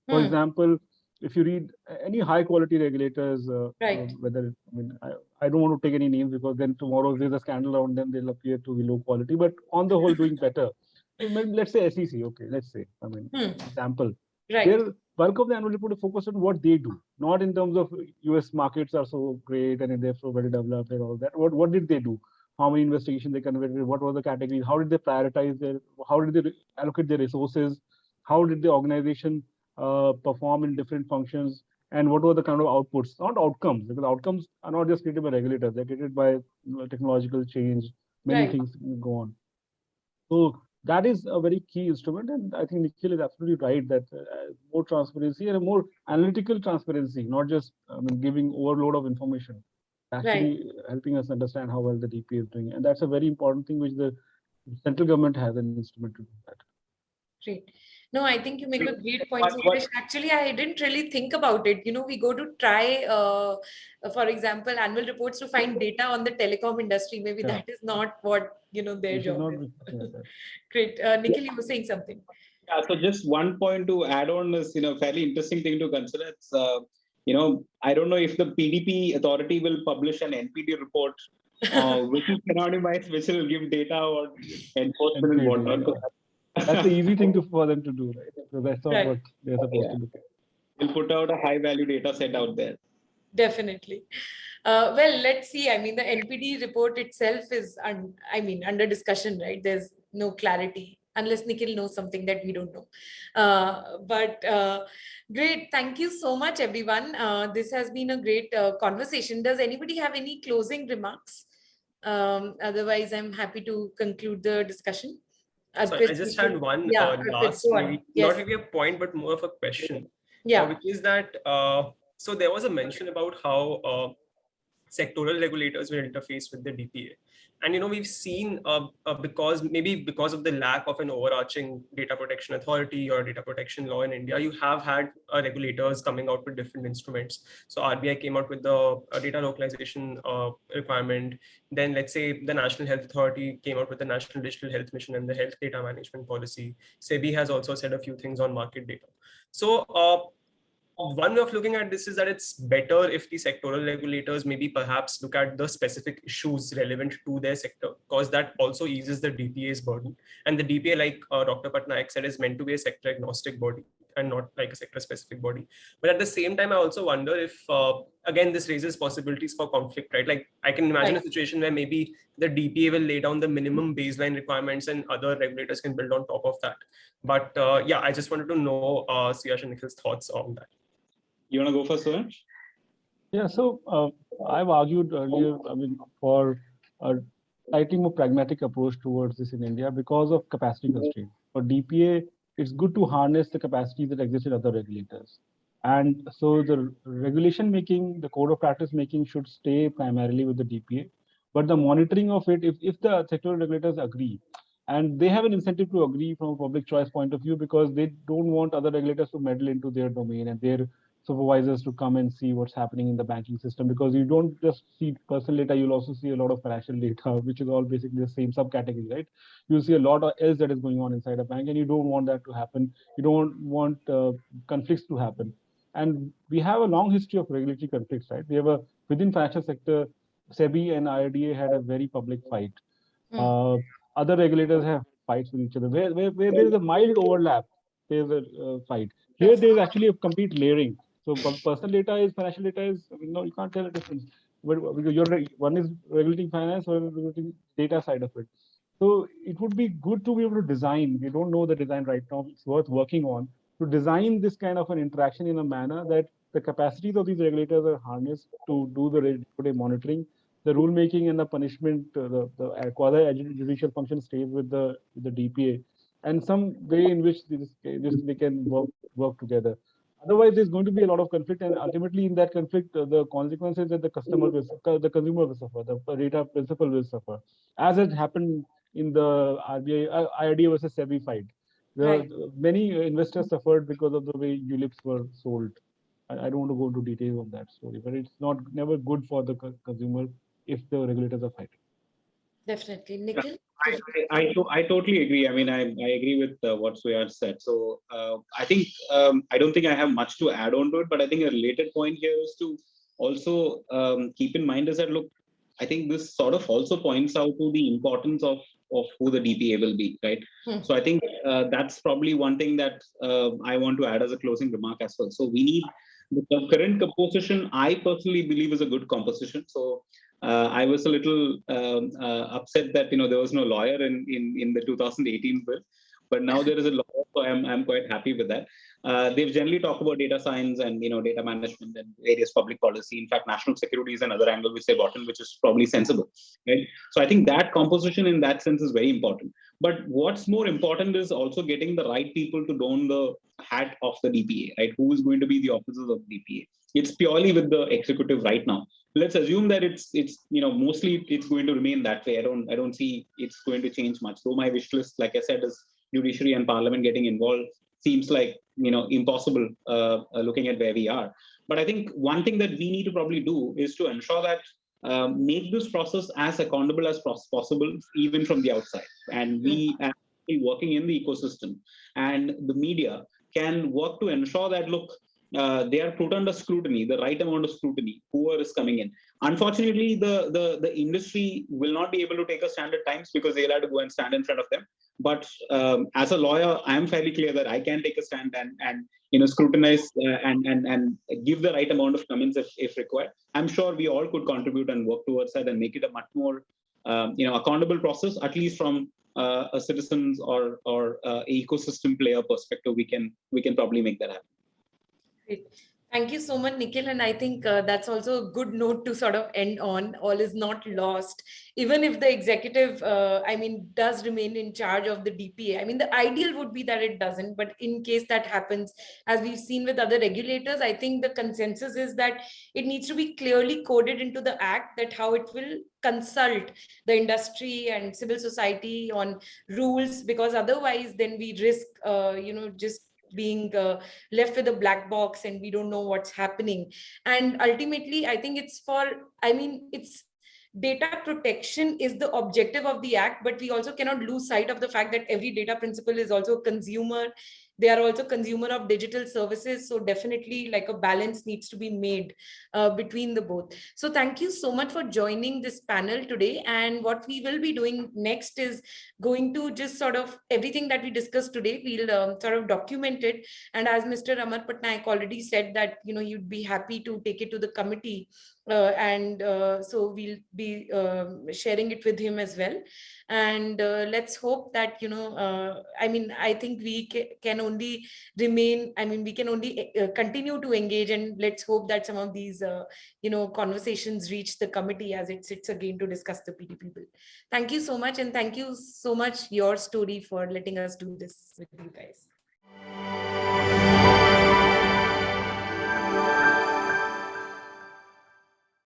For example, if you read any high quality regulators, whether, I don't want to take any names because then tomorrow if there's a scandal around them, they'll appear to be low quality, but on the whole doing better. Let's say SEC, okay, let's say, example. Their bulk of the annual report is focused on what they do, not in terms of US markets are so great and they're so well developed and all that. What did they do? How many investigations they conducted? What were the categories? How did they prioritize how did they allocate their resources? How did the organization perform in different functions? And what were the kind of outputs, not outcomes, because outcomes are not just created by regulators, they're created by technological change, many things go on. So that is a very key instrument, and I think Nikhil is absolutely right that more transparency and a more analytical transparency, not just giving overload of information, actually helping us understand how well the DPA is doing, and that's a very important thing which the central government has an instrument to do that. Great. No, I think you make a great point. Actually, I didn't really think about it. We go to try, for example, annual reports to find data on the telecom industry. Maybe that is not what, their job is. Great. Nikhil, you were saying something. Yeah, so just one point to add on is, fairly interesting thing to consider. It's, I don't know if the PDP authority will publish an NPD report, which is anonymized, which will give data on enforcement and whatnot. That's the easy thing for them to do, right? Because that's not what they're supposed to look at. We'll put out a high value data set out there. Definitely. Well, let's see. The NPD report itself is, under discussion, right? There's no clarity unless Nikhil knows something that we don't know. But great. Thank you so much, everyone. This has been a great conversation. Does anybody have any closing remarks? Otherwise, I'm happy to conclude the discussion. So I just had one last, not really a point, but more of a question. Which is that, so there was a mention about how sectoral regulators will interface with the DPA. And, we've seen because of the lack of an overarching data protection authority or data protection law in India, you have had regulators coming out with different instruments. So RBI came out with the data localization requirement. Then let's say the National Health Authority came out with the National Digital Health Mission and the Health Data Management Policy. SEBI has also said a few things on market data. So one way of looking at this is that it's better if the sectoral regulators maybe perhaps look at the specific issues relevant to their sector, because that also eases the DPA's burden. And the DPA, like Dr. Patnaik said, is meant to be a sector agnostic body and not like a sector specific body. But at the same time, I also wonder if, again, this raises possibilities for conflict, right? Like I can imagine a situation where maybe the DPA will lay down the minimum baseline requirements and other regulators can build on top of that. But yeah, I just wanted to know Suyash and Nikhil's thoughts on that. You want to go first, Suyash? Yeah, so I've argued earlier, for slightly more pragmatic approach towards this in India because of capacity constraint. For DPA, it's good to harness the capacity that exists in other regulators. And so the regulation making, the code of practice making should stay primarily with the DPA. But the monitoring of it, if the sectoral regulators agree, and they have an incentive to agree from a public choice point of view because they don't want other regulators to meddle into their domain and their supervisors to come and see what's happening in the banking system, because you don't just see personal data, you'll also see a lot of financial data, which is all basically the same subcategory, right? You'll see a lot of else that is going on inside a bank, and you don't want that to happen. You don't want conflicts to happen. And we have a long history of regulatory conflicts, right? We have a, within financial sector, SEBI and IRDA had a very public fight. Other regulators have fights with each other. Where there is a mild overlap, there's a fight. Here, there is actually a complete layering. So personal data is, financial data is, you can't tell the difference. But because one is regulating finance, one is regulating data side of it. So it would be good to be able to design. We don't know the design right now. It's worth working on to design this kind of an interaction in a manner that the capacities of these regulators are harnessed to do the day-to-day monitoring. The rulemaking and the punishment, the quasi-judicial function stays with the DPA, and some way in which they can work together. Otherwise, there's going to be a lot of conflict, and ultimately, in that conflict, the consequences that the consumer will suffer, the data principal will suffer, as has happened in the RBI, IRDA versus SEBI fight. Many investors suffered because of the way ULIPs were sold. I don't want to go into details on that story, but it's never good for the consumer if the regulators are fighting. Definitely. Nikhil? I totally agree. I mean, I agree with what Suyar said. So I think, I don't think I have much to add on to it, but I think a related point here is to also keep in mind is that, look, I think this sort of also points out to the importance of who the DPA will be, right? So I think that's probably one thing that I want to add as a closing remark as well. So we need the current composition, I personally believe, is a good composition. So I was a little upset that there was no lawyer in the 2018 bill, but now there is a lawyer, so I'm quite happy with that. They've generally talked about data science and data management and various public policy. In fact, national security is another angle which they brought in, which is probably sensible, right? So I think that composition in that sense is very important. But what's more important is also getting the right people to don the hat of the DPA, right? Who is going to be the officers of the DPA? It's purely with the executive right now. Let's assume that it's mostly it's going to remain that way. I don't see it's going to change much. So my wish list, like I said, is judiciary and parliament getting involved. Seems like impossible looking at where we are. But I think one thing that we need to probably do is to ensure that make this process as accountable as possible, even from the outside. And we are working in the ecosystem, and the media can work to ensure that, look, they are put under scrutiny, the right amount of scrutiny, whoever is coming in. Unfortunately, the industry will not be able to take a stand at times because they'll have to go and stand in front of them. But as a lawyer, I am fairly clear that I can take a stand and scrutinize and give the right amount of comments if required. I'm sure we all could contribute and work towards that and make it a much more accountable process, at least from a citizens or ecosystem player perspective. We can probably make that happen. Great. Thank you so much, Nikhil. And I think that's also a good note to sort of end on. All is not lost. Even if the executive, does remain in charge of the DPA. I mean, the ideal would be that it doesn't. But in case that happens, as we've seen with other regulators, I think the consensus is that it needs to be clearly coded into the act that how it will consult the industry and civil society on rules, because otherwise then we risk, just being left with a black box and we don't know what's happening. And ultimately, I think it's data protection is the objective of the act, but we also cannot lose sight of the fact that every data principal is also a consumer. They are also consumer of digital services. So definitely like a balance needs to be made between the both. So thank you so much for joining this panel today. And what we will be doing next is going to just sort of everything that we discussed today, we'll sort of document it. And as Mr. Amar Patnaik already said that, you'd be happy to take it to the committee So we'll be sharing it with him as well. And let's hope that, I mean, I think we can only remain, I mean, we can only continue to engage, and let's hope that some of these, conversations reach the committee as it sits again to discuss the PDP bill. Thank you so much. And thank you so much, Your Story, for letting us do this with you guys.